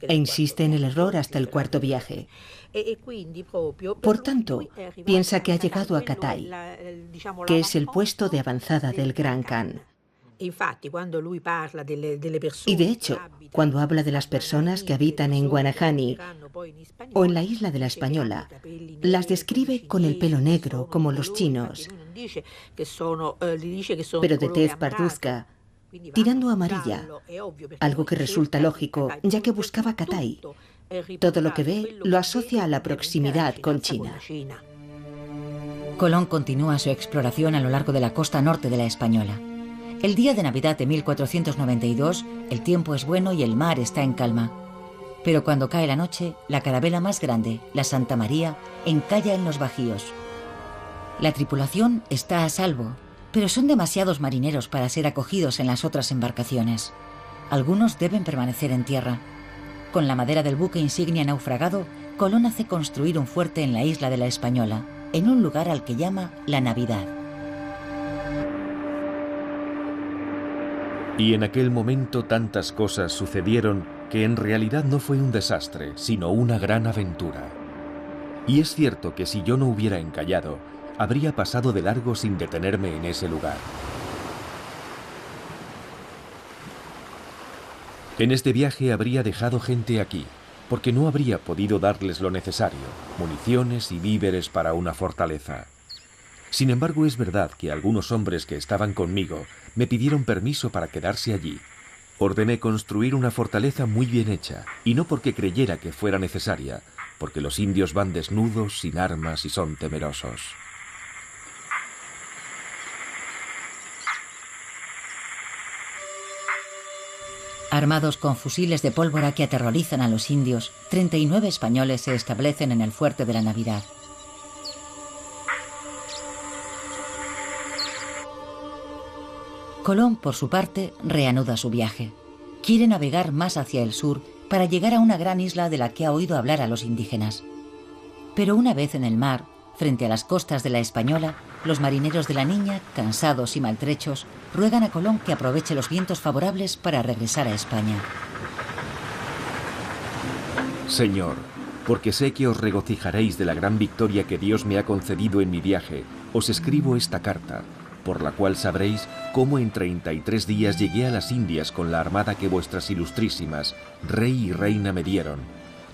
e insiste en el error hasta el 4.º viaje. Por tanto, piensa que ha llegado a Cathay, que es el puesto de avanzada del Gran Khan. Y de hecho, cuando habla de las personas que habitan en Guanahani o en la isla de la Española, las describe con el pelo negro, como los chinos, pero de tez parduzca, tirando a amarilla, algo que resulta lógico, ya que buscaba Cathay. Todo lo que ve lo asocia a la proximidad con China. Colón continúa su exploración a lo largo de la costa norte de la Española. El día de Navidad de 1492, el tiempo es bueno y el mar está en calma. Pero cuando cae la noche, la carabela más grande, la Santa María, encalla en los bajíos. La tripulación está a salvo, pero son demasiados marineros para ser acogidos en las otras embarcaciones. Algunos deben permanecer en tierra. Con la madera del buque insignia naufragado, Colón hace construir un fuerte en la isla de la Española, en un lugar al que llama La Navidad. Y en aquel momento tantas cosas sucedieron que en realidad no fue un desastre, sino una gran aventura. Y es cierto que si yo no hubiera encallado, habría pasado de largo sin detenerme en ese lugar. En este viaje habría dejado gente aquí, porque no habría podido darles lo necesario, municiones y víveres para una fortaleza. Sin embargo, es verdad que algunos hombres que estaban conmigo me pidieron permiso para quedarse allí. Ordené construir una fortaleza muy bien hecha, y no porque creyera que fuera necesaria, porque los indios van desnudos, sin armas y son temerosos. Armados con fusiles de pólvora que aterrorizan a los indios, 39 españoles se establecen en el fuerte de la Navidad. Colón, por su parte, reanuda su viaje. Quiere navegar más hacia el sur para llegar a una gran isla de la que ha oído hablar a los indígenas. Pero una vez en el mar, frente a las costas de la Española, los marineros de la Niña, cansados y maltrechos, ruegan a Colón que aproveche los vientos favorables para regresar a España. Señor, porque sé que os regocijaréis de la gran victoria que Dios me ha concedido en mi viaje, os escribo esta carta, por la cual sabréis cómo en 33 días llegué a las Indias con la armada que vuestras ilustrísimas, rey y reina, me dieron,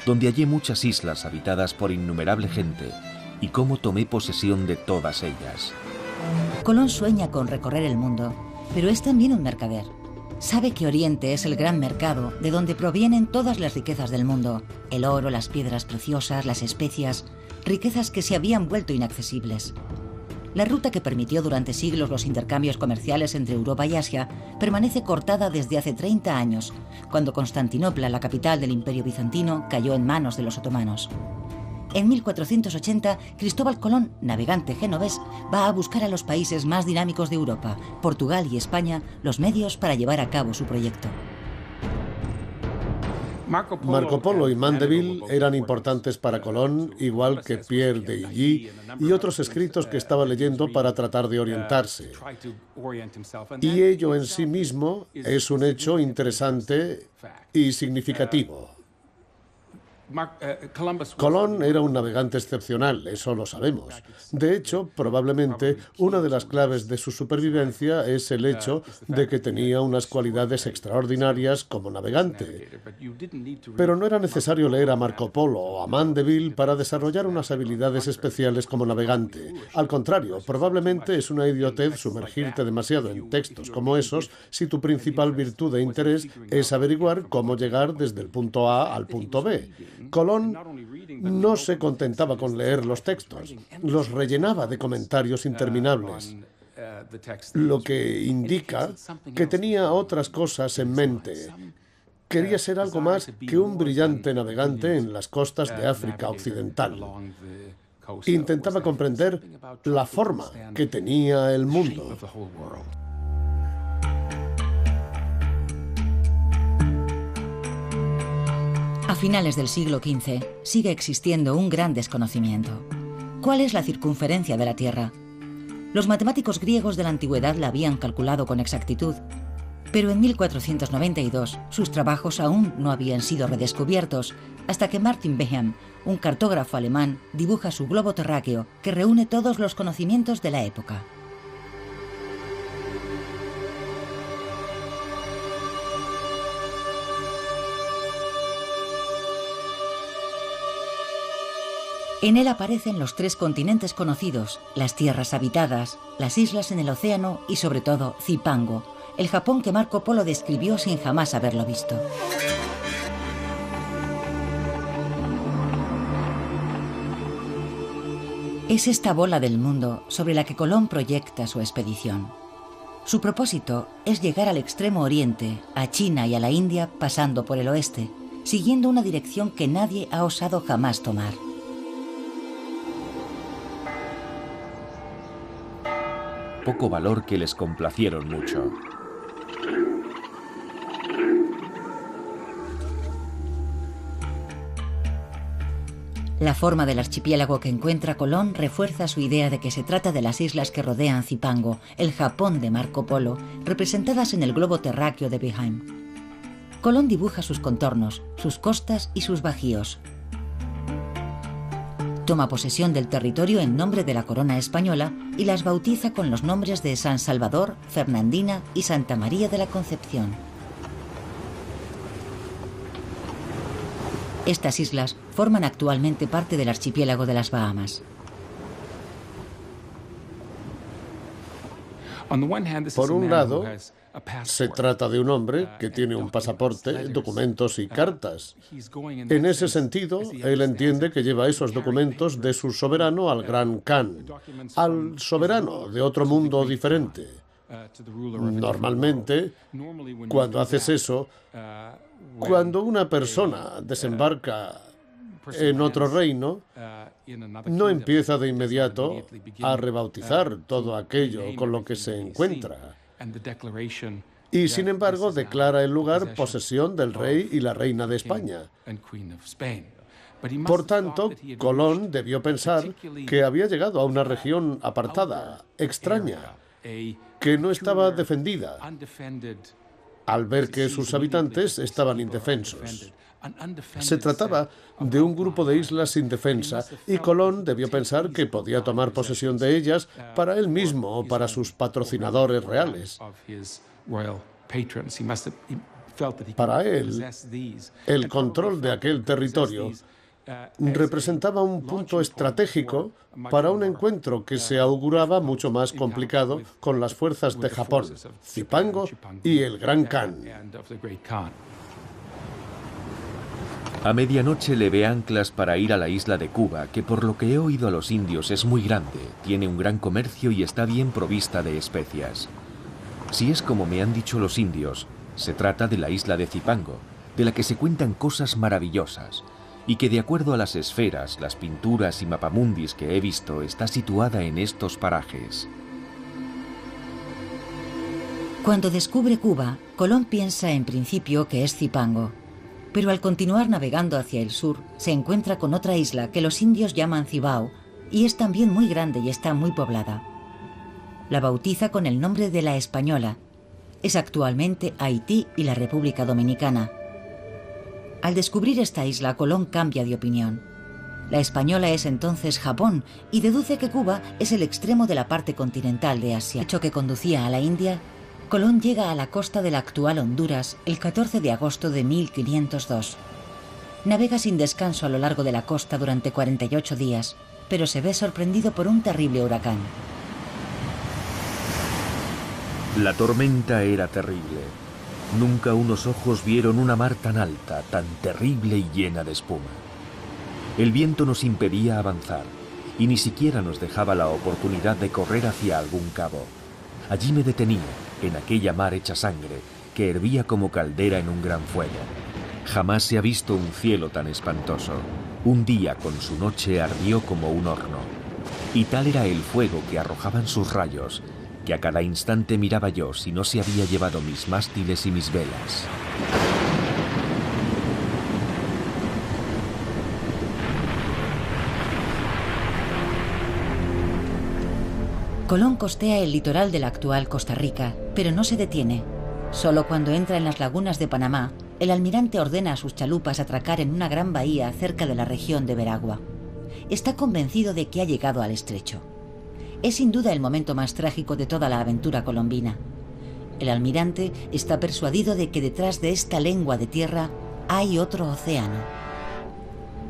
donde hallé muchas islas habitadas por innumerable gente, y cómo tomé posesión de todas ellas. Colón sueña con recorrer el mundo, pero es también un mercader. Sabe que Oriente es el gran mercado de donde provienen todas las riquezas del mundo. El oro, las piedras preciosas, las especias, riquezas que se habían vuelto inaccesibles. La ruta que permitió durante siglos los intercambios comerciales entre Europa y Asia permanece cortada desde hace 30 años, cuando Constantinopla, la capital del Imperio Bizantino, cayó en manos de los otomanos. En 1480, Cristóbal Colón, navegante genovés, va a buscar a los países más dinámicos de Europa, Portugal y España, los medios para llevar a cabo su proyecto. Marco Polo y Mandeville eran importantes para Colón, igual que Pierre de Illy y otros escritos que estaba leyendo para tratar de orientarse. Y ello en sí mismo es un hecho interesante y significativo. Colón era un navegante excepcional, eso lo sabemos. De hecho, probablemente una de las claves de su supervivencia es el hecho de que tenía unas cualidades extraordinarias como navegante. Pero no era necesario leer a Marco Polo o a Mandeville para desarrollar unas habilidades especiales como navegante. Al contrario, probablemente es una idiotez sumergirte demasiado en textos como esos si tu principal virtud e interés es averiguar cómo llegar desde el punto A al punto B. Colón no se contentaba con leer los textos, los rellenaba de comentarios interminables, lo que indica que tenía otras cosas en mente. Quería ser algo más que un brillante navegante en las costas de África Occidental. Intentaba comprender la forma que tenía el mundo. A finales del siglo XV sigue existiendo un gran desconocimiento. ¿Cuál es la circunferencia de la Tierra? Los matemáticos griegos de la antigüedad la habían calculado con exactitud, pero en 1492 sus trabajos aún no habían sido redescubiertos hasta que Martin Behem, un cartógrafo alemán, dibuja su globo terráqueo que reúne todos los conocimientos de la época. En él aparecen los 3 continentes conocidos, las tierras habitadas, las islas en el océano y sobre todo Zipango, el Japón que Marco Polo describió sin jamás haberlo visto. Es esta bola del mundo sobre la que Colón proyecta su expedición. Su propósito es llegar al extremo oriente, a China y a la India pasando por el oeste, siguiendo una dirección que nadie ha osado jamás tomar. Poco valor que les complacieron mucho. La forma del archipiélago que encuentra Colón refuerza su idea de que se trata de las islas que rodean Zipango, el Japón de Marco Polo, representadas en el globo terráqueo de Behem. Colón dibuja sus contornos, sus costas y sus bajíos. Toma posesión del territorio en nombre de la corona española y las bautiza con los nombres de San Salvador, Fernandina y Santa María de la Concepción. Estas islas forman actualmente parte del archipiélago de las Bahamas. Por un lado, se trata de un hombre que tiene un pasaporte, documentos y cartas. En ese sentido, él entiende que lleva esos documentos de su soberano al Gran Khan, al soberano de otro mundo diferente. Normalmente, cuando haces eso, cuando una persona desembarca en otro reino, no empieza de inmediato a rebautizar todo aquello con lo que se encuentra. Y sin embargo declara el lugar posesión del rey y la reina de España. Por tanto, Colón debió pensar que había llegado a una región apartada, extraña, que no estaba defendida, al ver que sus habitantes estaban indefensos. Se trataba de un grupo de islas sin defensa y Colón debió pensar que podía tomar posesión de ellas para él mismo o para sus patrocinadores reales. Para él, el control de aquel territorio representaba un punto estratégico para un encuentro que se auguraba mucho más complicado con las fuerzas de Japón, Zipango y el Gran Khan. A medianoche levé anclas para ir a la isla de Cuba, que por lo que he oído a los indios es muy grande, tiene un gran comercio y está bien provista de especias. Si es como me han dicho los indios, se trata de la isla de Zipango, de la que se cuentan cosas maravillosas, y que de acuerdo a las esferas, las pinturas y mapamundis que he visto, está situada en estos parajes. Cuando descubre Cuba, Colón piensa en principio que es Zipango. Pero al continuar navegando hacia el sur, se encuentra con otra isla que los indios llaman Cibao, y es también muy grande y está muy poblada. La bautiza con el nombre de La Española. Es actualmente Haití y la República Dominicana. Al descubrir esta isla, Colón cambia de opinión. La Española es entonces Japón y deduce que Cuba es el extremo de la parte continental de Asia. Hecho que conducía a la India, Colón llega a la costa de la actual Honduras el 14 de agosto de 1502. Navega sin descanso a lo largo de la costa durante 48 días, pero se ve sorprendido por un terrible huracán. La tormenta era terrible. Nunca unos ojos vieron una mar tan alta, tan terrible y llena de espuma. El viento nos impedía avanzar y ni siquiera nos dejaba la oportunidad de correr hacia algún cabo. Allí me detenía, en aquella mar hecha sangre, que hervía como caldera en un gran fuego. Jamás se ha visto un cielo tan espantoso. Un día con su noche ardió como un horno. Y tal era el fuego que arrojaban sus rayos, que a cada instante miraba yo si no se había llevado mis mástiles y mis velas. Colón costea el litoral de la actual Costa Rica, pero no se detiene. Solo cuando entra en las lagunas de Panamá, el almirante ordena a sus chalupas atracar en una gran bahía cerca de la región de Veragua. Está convencido de que ha llegado al estrecho. Es sin duda el momento más trágico de toda la aventura colombina. El almirante está persuadido de que detrás de esta lengua de tierra hay otro océano.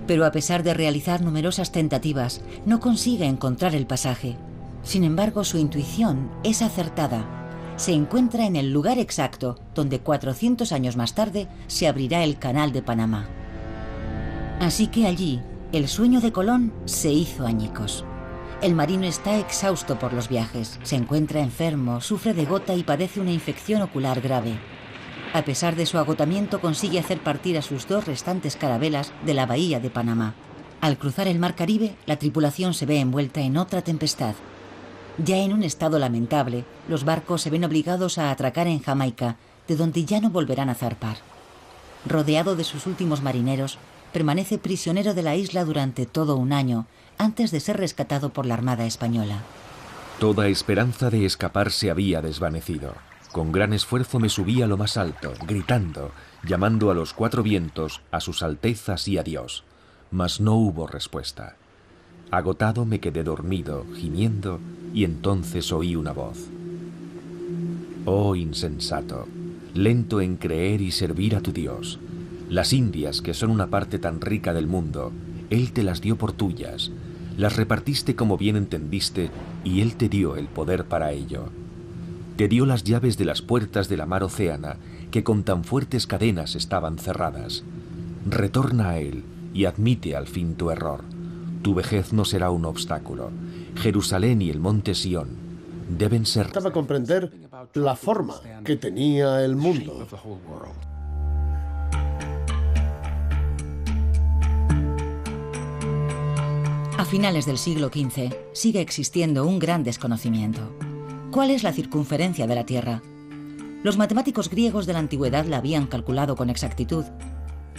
Pero a pesar de realizar numerosas tentativas, no consigue encontrar el pasaje. Sin embargo, su intuición es acertada. Se encuentra en el lugar exacto donde 400 años más tarde se abrirá el Canal de Panamá. Así que allí, el sueño de Colón se hizo añicos. El marino está exhausto por los viajes, se encuentra enfermo, sufre de gota y padece una infección ocular grave. A pesar de su agotamiento, consigue hacer partir a sus 2 restantes carabelas de la bahía de Panamá. Al cruzar el mar Caribe, la tripulación se ve envuelta en otra tempestad. Ya en un estado lamentable, los barcos se ven obligados a atracar en Jamaica, de donde ya no volverán a zarpar. Rodeado de sus últimos marineros, permanece prisionero de la isla durante todo un año, antes de ser rescatado por la Armada Española. Toda esperanza de escapar se había desvanecido. Con gran esfuerzo me subí a lo más alto, gritando, llamando a los 4 vientos, a sus altezas y a Dios. Mas no hubo respuesta. Agotado me quedé dormido, gimiendo, y entonces oí una voz. Oh insensato, lento en creer y servir a tu Dios. Las Indias, que son una parte tan rica del mundo, Él te las dio por tuyas. Las repartiste como bien entendiste, y Él te dio el poder para ello. Te dio las llaves de las puertas de la mar Océana, que con tan fuertes cadenas estaban cerradas. Retorna a Él y admite al fin tu error. Tu vejez no será un obstáculo. Jerusalén y el monte Sión deben ser... Necesitaba comprender la forma que tenía el mundo. A finales del siglo XV sigue existiendo un gran desconocimiento. ¿Cuál es la circunferencia de la Tierra? Los matemáticos griegos de la antigüedad la habían calculado con exactitud,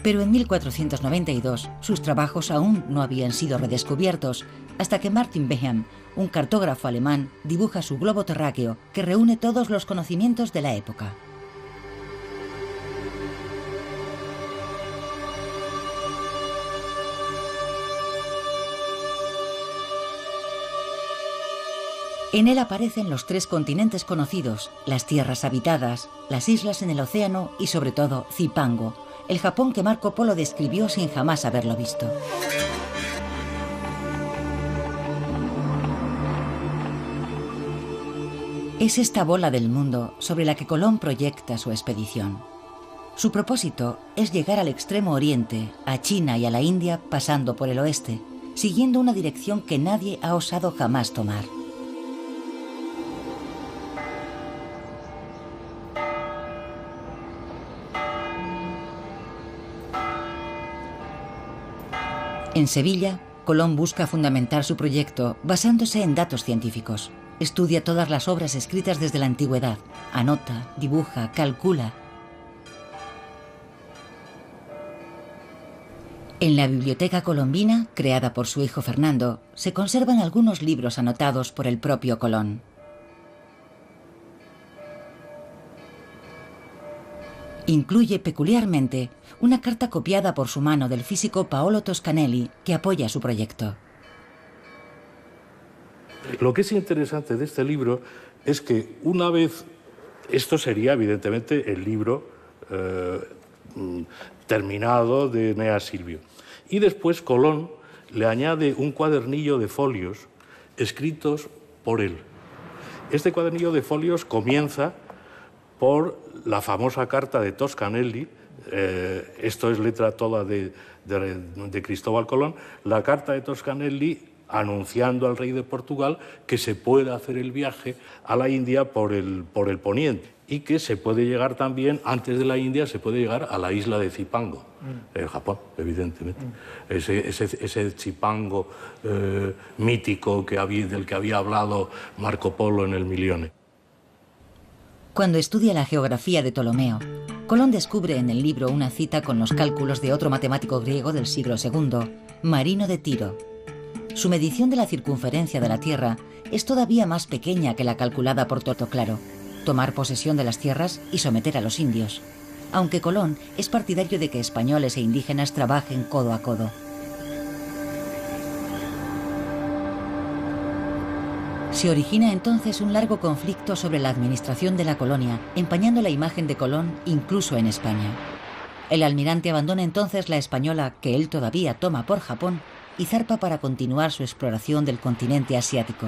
pero en 1492 sus trabajos aún no habían sido redescubiertos, hasta que Martin Behem, un cartógrafo alemán, dibuja su globo terráqueo que reúne todos los conocimientos de la época. En él aparecen los 3 continentes conocidos, las tierras habitadas, las islas en el océano y sobre todo Zipango, el Japón que Marco Polo describió sin jamás haberlo visto. Es esta bola del mundo sobre la que Colón proyecta su expedición. Su propósito es llegar al extremo oriente, a China y a la India pasando por el oeste, siguiendo una dirección que nadie ha osado jamás tomar. En Sevilla, Colón busca fundamentar su proyecto basándose en datos científicos. Estudia todas las obras escritas desde la antigüedad, anota, dibuja, calcula. En la Biblioteca Colombina, creada por su hijo Fernando, se conservan algunos libros anotados por el propio Colón. Incluye peculiarmente una carta copiada por su mano del físico Paolo Toscanelli que apoya su proyecto. Lo que es interesante de este libro es que una vez, esto sería evidentemente el libro terminado de Eneas Silvio, y después Colón le añade un cuadernillo de folios escritos por él. Este cuadernillo de folios comienza por la famosa carta de Toscanelli, esto es letra toda de Cristóbal Colón, la carta de Toscanelli anunciando al rey de Portugal que se puede hacer el viaje a la India por el poniente y que se puede llegar también, antes de la India, se puede llegar a la isla de Zipango, en Japón, evidentemente. Ese Zipango mítico del que había hablado Marco Polo en el Milione. Cuando estudia la geografía de Ptolomeo, Colón descubre en el libro una cita con los cálculos de otro matemático griego del siglo II, Marino de Tiro. Su medición de la circunferencia de la Tierra es todavía más pequeña que la calculada por Totoclaro, tomar posesión de las tierras y someter a los indios, aunque Colón es partidario de que españoles e indígenas trabajen codo a codo. Se origina entonces un largo conflicto sobre la administración de la colonia, empañando la imagen de Colón incluso en España. El almirante abandona entonces la española que él todavía toma por Japón y zarpa para continuar su exploración del continente asiático.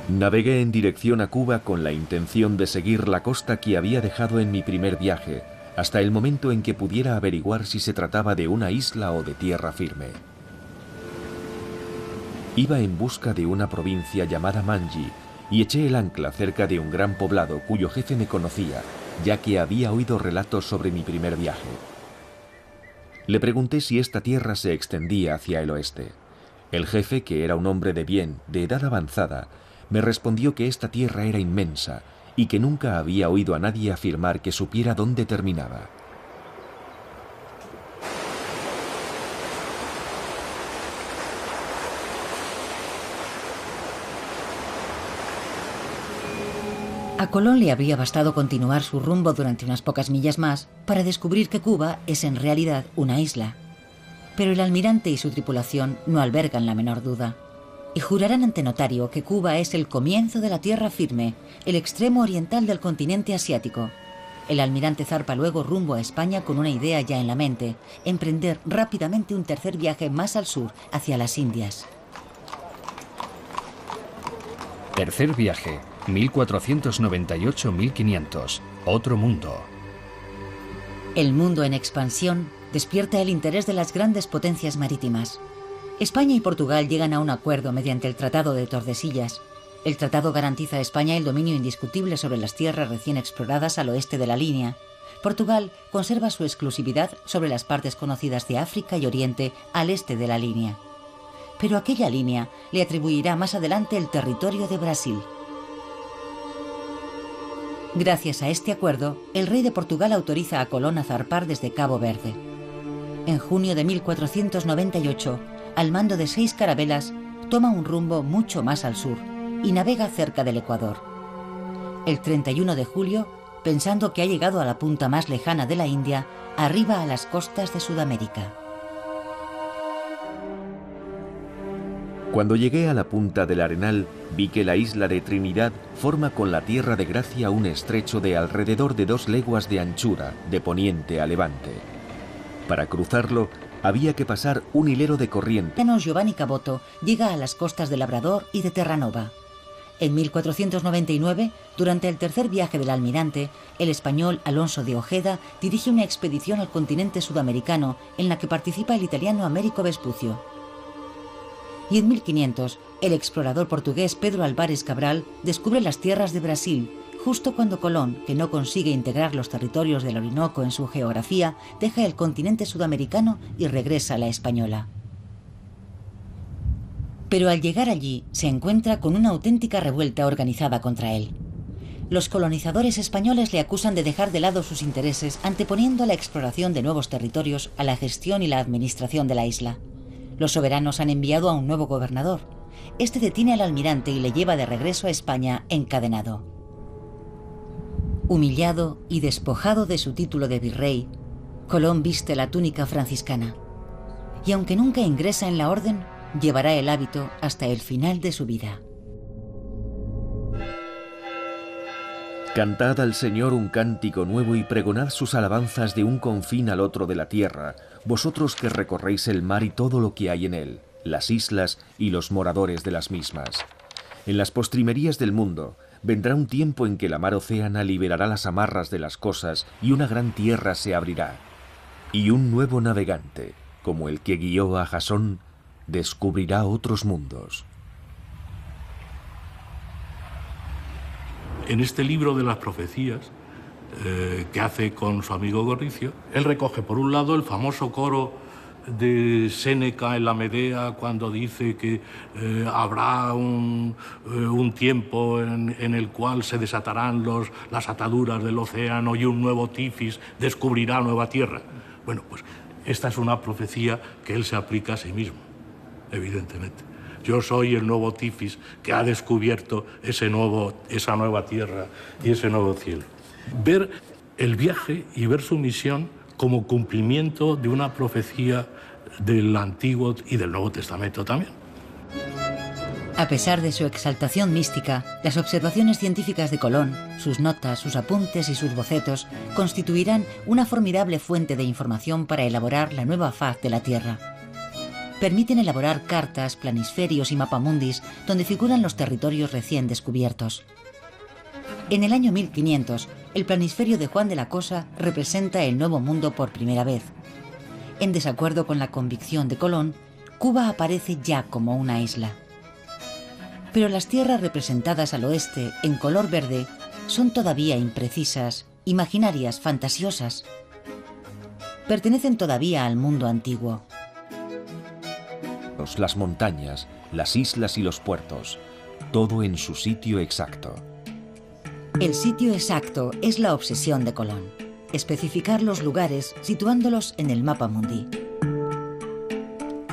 Navegué en dirección a Cuba con la intención de seguir la costa que había dejado en mi primer viaje, hasta el momento en que pudiera averiguar si se trataba de una isla o de tierra firme. Iba en busca de una provincia llamada Manji y eché el ancla cerca de un gran poblado cuyo jefe me conocía, ya que había oído relatos sobre mi primer viaje. Le pregunté si esta tierra se extendía hacia el oeste. El jefe, que era un hombre de bien, de edad avanzada, me respondió que esta tierra era inmensa y que nunca había oído a nadie afirmar que supiera dónde terminaba. A Colón le habría bastado continuar su rumbo durante unas pocas millas más para descubrir que Cuba es en realidad una isla. Pero el almirante y su tripulación no albergan la menor duda y jurarán ante notario que Cuba es el comienzo de la tierra firme, el extremo oriental del continente asiático. El almirante zarpa luego rumbo a España con una idea ya en la mente: emprender rápidamente un tercer viaje más al sur, hacia las Indias. Tercer viaje, 1498-1500. Otro mundo. El mundo en expansión despierta el interés de las grandes potencias marítimas. España y Portugal llegan a un acuerdo mediante el Tratado de Tordesillas. El tratado garantiza a España el dominio indiscutible sobre las tierras recién exploradas al oeste de la línea. Portugal conserva su exclusividad sobre las partes conocidas de África y Oriente al este de la línea. Pero aquella línea le atribuirá más adelante el territorio de Brasil. Gracias a este acuerdo, el rey de Portugal autoriza a Colón a zarpar desde Cabo Verde. En junio de 1498, al mando de 6 carabelas, toma un rumbo mucho más al sur y navega cerca del Ecuador. El 31 de julio, pensando que ha llegado a la punta más lejana de la India, arriba a las costas de Sudamérica. Cuando llegué a la punta del Arenal, vi que la isla de Trinidad forma con la Tierra de Gracia un estrecho de alrededor de 2 leguas de anchura, de poniente a levante. Para cruzarlo, había que pasar un hilero de corriente. Giovanni Caboto llega a las costas de Labrador y de Terranova. En 1499, durante el tercer viaje del almirante, el español Alonso de Ojeda dirige una expedición al continente sudamericano en la que participa el italiano Américo Vespucio. Y en 1500, el explorador portugués Pedro Álvares Cabral descubre las tierras de Brasil, justo cuando Colón, que no consigue integrar los territorios del Orinoco en su geografía, deja el continente sudamericano y regresa a la española. Pero al llegar allí se encuentra con una auténtica revuelta organizada contra él. Los colonizadores españoles le acusan de dejar de lado sus intereses, anteponiendo la exploración de nuevos territorios a la gestión y la administración de la isla. Los soberanos han enviado a un nuevo gobernador. Este detiene al almirante y le lleva de regreso a España encadenado. Humillado y despojado de su título de virrey, Colón viste la túnica franciscana. Y aunque nunca ingresa en la orden, llevará el hábito hasta el final de su vida. Cantad al Señor un cántico nuevo y pregonad sus alabanzas de un confín al otro de la tierra, vosotros que recorréis el mar y todo lo que hay en él, las islas y los moradores de las mismas. En las postrimerías del mundo vendrá un tiempo en que la mar océana liberará las amarras de las cosas y una gran tierra se abrirá. Y un nuevo navegante, como el que guió a Jasón, descubrirá otros mundos. En este libro de las profecías que hace con su amigo Gorricio, él recoge por un lado el famoso coro de Séneca en la Medea cuando dice que habrá un tiempo en el cual se desatarán las ataduras del océano y un nuevo Tifis descubrirá nueva tierra. Bueno, pues esta es una profecía que él se aplica a sí mismo, evidentemente. Yo soy el nuevo Tifis que ha descubierto esa nueva tierra y ese nuevo cielo. Ver el viaje y ver su misión como cumplimiento de una profecía del Antiguo y del Nuevo Testamento también. A pesar de su exaltación mística, las observaciones científicas de Colón, sus notas, sus apuntes y sus bocetos constituirán una formidable fuente de información para elaborar la nueva faz de la Tierra. Permiten elaborar cartas, planisferios y mapamundis donde figuran los territorios recién descubiertos. En el año 1500, el planisferio de Juan de la Cosa representa el Nuevo Mundo por primera vez. En desacuerdo con la convicción de Colón, Cuba aparece ya como una isla. Pero las tierras representadas al oeste, en color verde, son todavía imprecisas, imaginarias, fantasiosas. Pertenecen todavía al mundo antiguo. Las montañas, las islas y los puertos, todo en su sitio exacto. El sitio exacto es la obsesión de Colón. Especificar los lugares situándolos en el mapa mundi.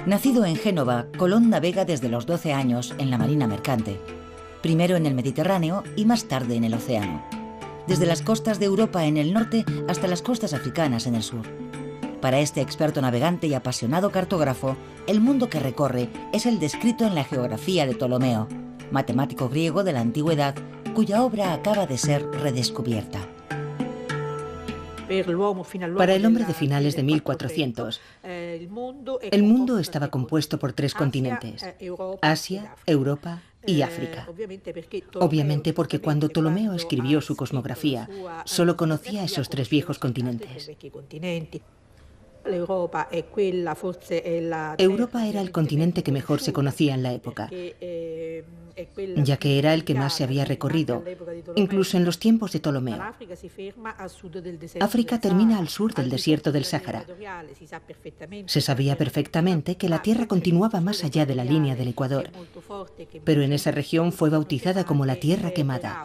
Nacido en Génova, Colón navega desde los 12 años en la marina mercante, primero en el Mediterráneo y más tarde en el océano, desde las costas de Europa en el norte hasta las costas africanas en el sur. Para este experto navegante y apasionado cartógrafo, el mundo que recorre es el descrito en la geografía de Ptolomeo, matemático griego de la antigüedad, cuya obra acaba de ser redescubierta. Para el hombre de finales de 1400, el mundo estaba compuesto por 3 continentes: Asia, Europa y África. Obviamente porque cuando Ptolomeo escribió su cosmografía, solo conocía esos 3 viejos continentes. Europa era el continente que mejor se conocía en la época, ya que era el que más se había recorrido, incluso en los tiempos de Ptolomeo. África termina al sur del desierto del Sáhara. Se sabía perfectamente que la Tierra continuaba más allá de la línea del Ecuador, pero en esa región fue bautizada como la Tierra Quemada,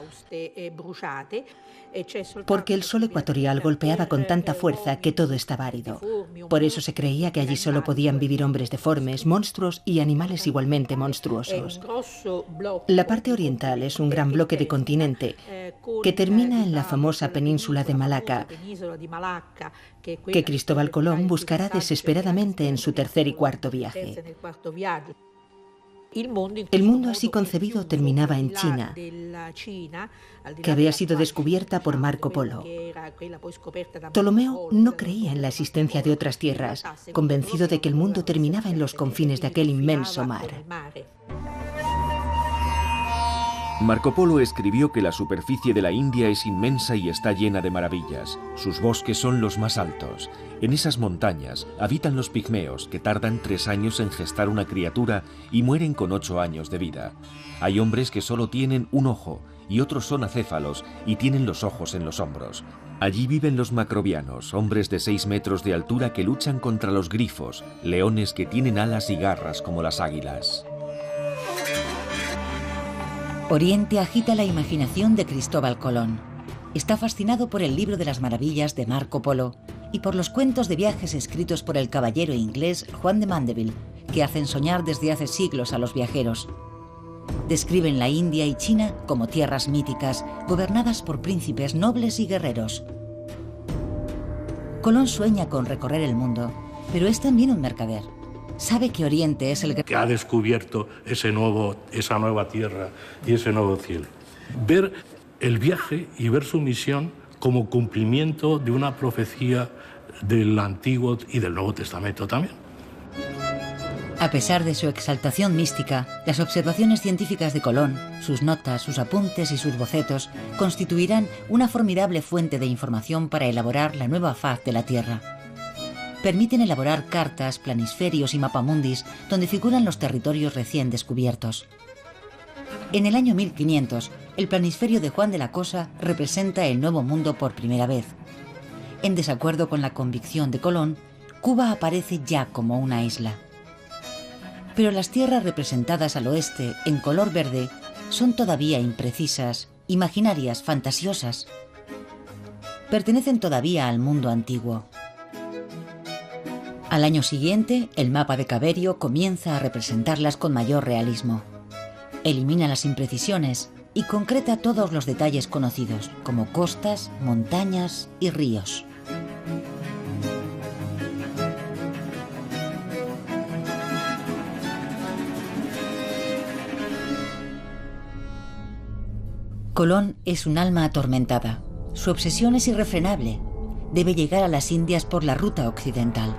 porque el sol ecuatorial golpeaba con tanta fuerza que todo estaba árido. Por eso se creía que allí solo podían vivir hombres deformes, monstruos y animales igualmente monstruosos. La parte oriental es un gran bloque de continente que termina en la famosa península de Malaca, que Cristóbal Colón buscará desesperadamente en su tercer y cuarto viaje. El mundo así concebido terminaba en China, que había sido descubierta por Marco Polo. Ptolomeo no creía en la existencia de otras tierras, convencido de que el mundo terminaba en los confines de aquel inmenso mar. Marco Polo escribió que la superficie de la India es inmensa y está llena de maravillas. Sus bosques son los más altos. En esas montañas habitan los pigmeos, que tardan 3 años en gestar una criatura y mueren con 8 años de vida. Hay hombres que solo tienen un ojo y otros son acéfalos y tienen los ojos en los hombros. Allí viven los macrobianos, hombres de 6 metros de altura que luchan contra los grifos, leones que tienen alas y garras como las águilas. Oriente agita la imaginación de Cristóbal Colón. Está fascinado por el libro de las maravillas de Marco Polo y por los cuentos de viajes escritos por el caballero inglés Juan de Mandeville, que hacen soñar desde hace siglos a los viajeros. Describen la India y China como tierras míticas, gobernadas por príncipes nobles y guerreros. Colón sueña con recorrer el mundo, pero es también un mercader. Sabe que Oriente es el que ha descubierto esa nueva tierra y ese nuevo cielo. Ver el viaje y ver su misión como cumplimiento de una profecía del Antiguo y del Nuevo Testamento también. A pesar de su exaltación mística, las observaciones científicas de Colón, sus notas, sus apuntes y sus bocetos constituirán una formidable fuente de información para elaborar la nueva faz de la Tierra. Permiten elaborar cartas, planisferios y mapamundis donde figuran los territorios recién descubiertos. En el año 1500, el planisferio de Juan de la Cosa representa el Nuevo Mundo por primera vez. En desacuerdo con la convicción de Colón, Cuba aparece ya como una isla. Pero las tierras representadas al oeste, en color verde, son todavía imprecisas, imaginarias, fantasiosas. Pertenecen todavía al mundo antiguo. Al año siguiente, el mapa de Caberio comienza a representarlas con mayor realismo. Elimina las imprecisiones y concreta todos los detalles conocidos, como costas, montañas y ríos. Colón es un alma atormentada. Su obsesión es irrefrenable. Debe llegar a las Indias por la ruta occidental.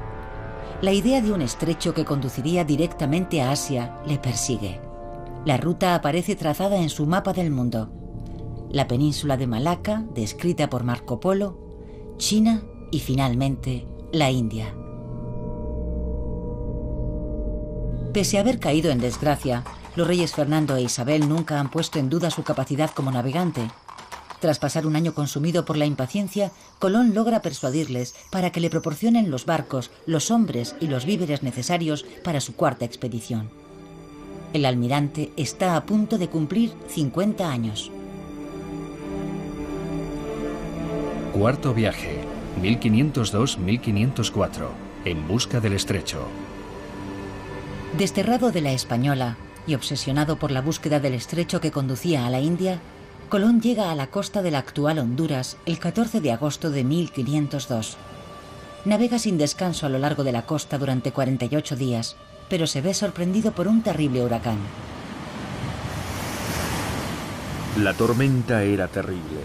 La idea de un estrecho que conduciría directamente a Asia le persigue. La ruta aparece trazada en su mapa del mundo. La península de Malaca, descrita por Marco Polo, China y finalmente la India. Pese a haber caído en desgracia, los reyes Fernando e Isabel nunca han puesto en duda su capacidad como navegante. Tras pasar un año consumido por la impaciencia, Colón logra persuadirles para que le proporcionen los barcos, los hombres y los víveres necesarios para su cuarta expedición. El almirante está a punto de cumplir 50 años. Cuarto viaje, 1502-1504, en busca del estrecho. Desterrado de la Española y obsesionado por la búsqueda del estrecho que conducía a la India, Colón llega a la costa de la actual Honduras el 14 de agosto de 1502. Navega sin descanso a lo largo de la costa durante 48 días, pero se ve sorprendido por un terrible huracán. La tormenta era terrible.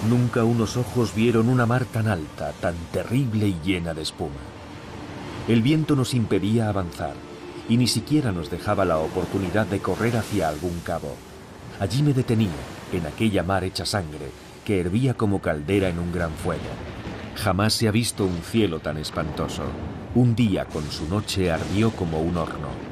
Nunca unos ojos vieron una mar tan alta, tan terrible y llena de espuma. El viento nos impedía avanzar y ni siquiera nos dejaba la oportunidad de correr hacia algún cabo. Allí me detenía, en aquella mar hecha sangre, que hervía como caldera en un gran fuego. Jamás se ha visto un cielo tan espantoso. Un día con su noche ardió como un horno.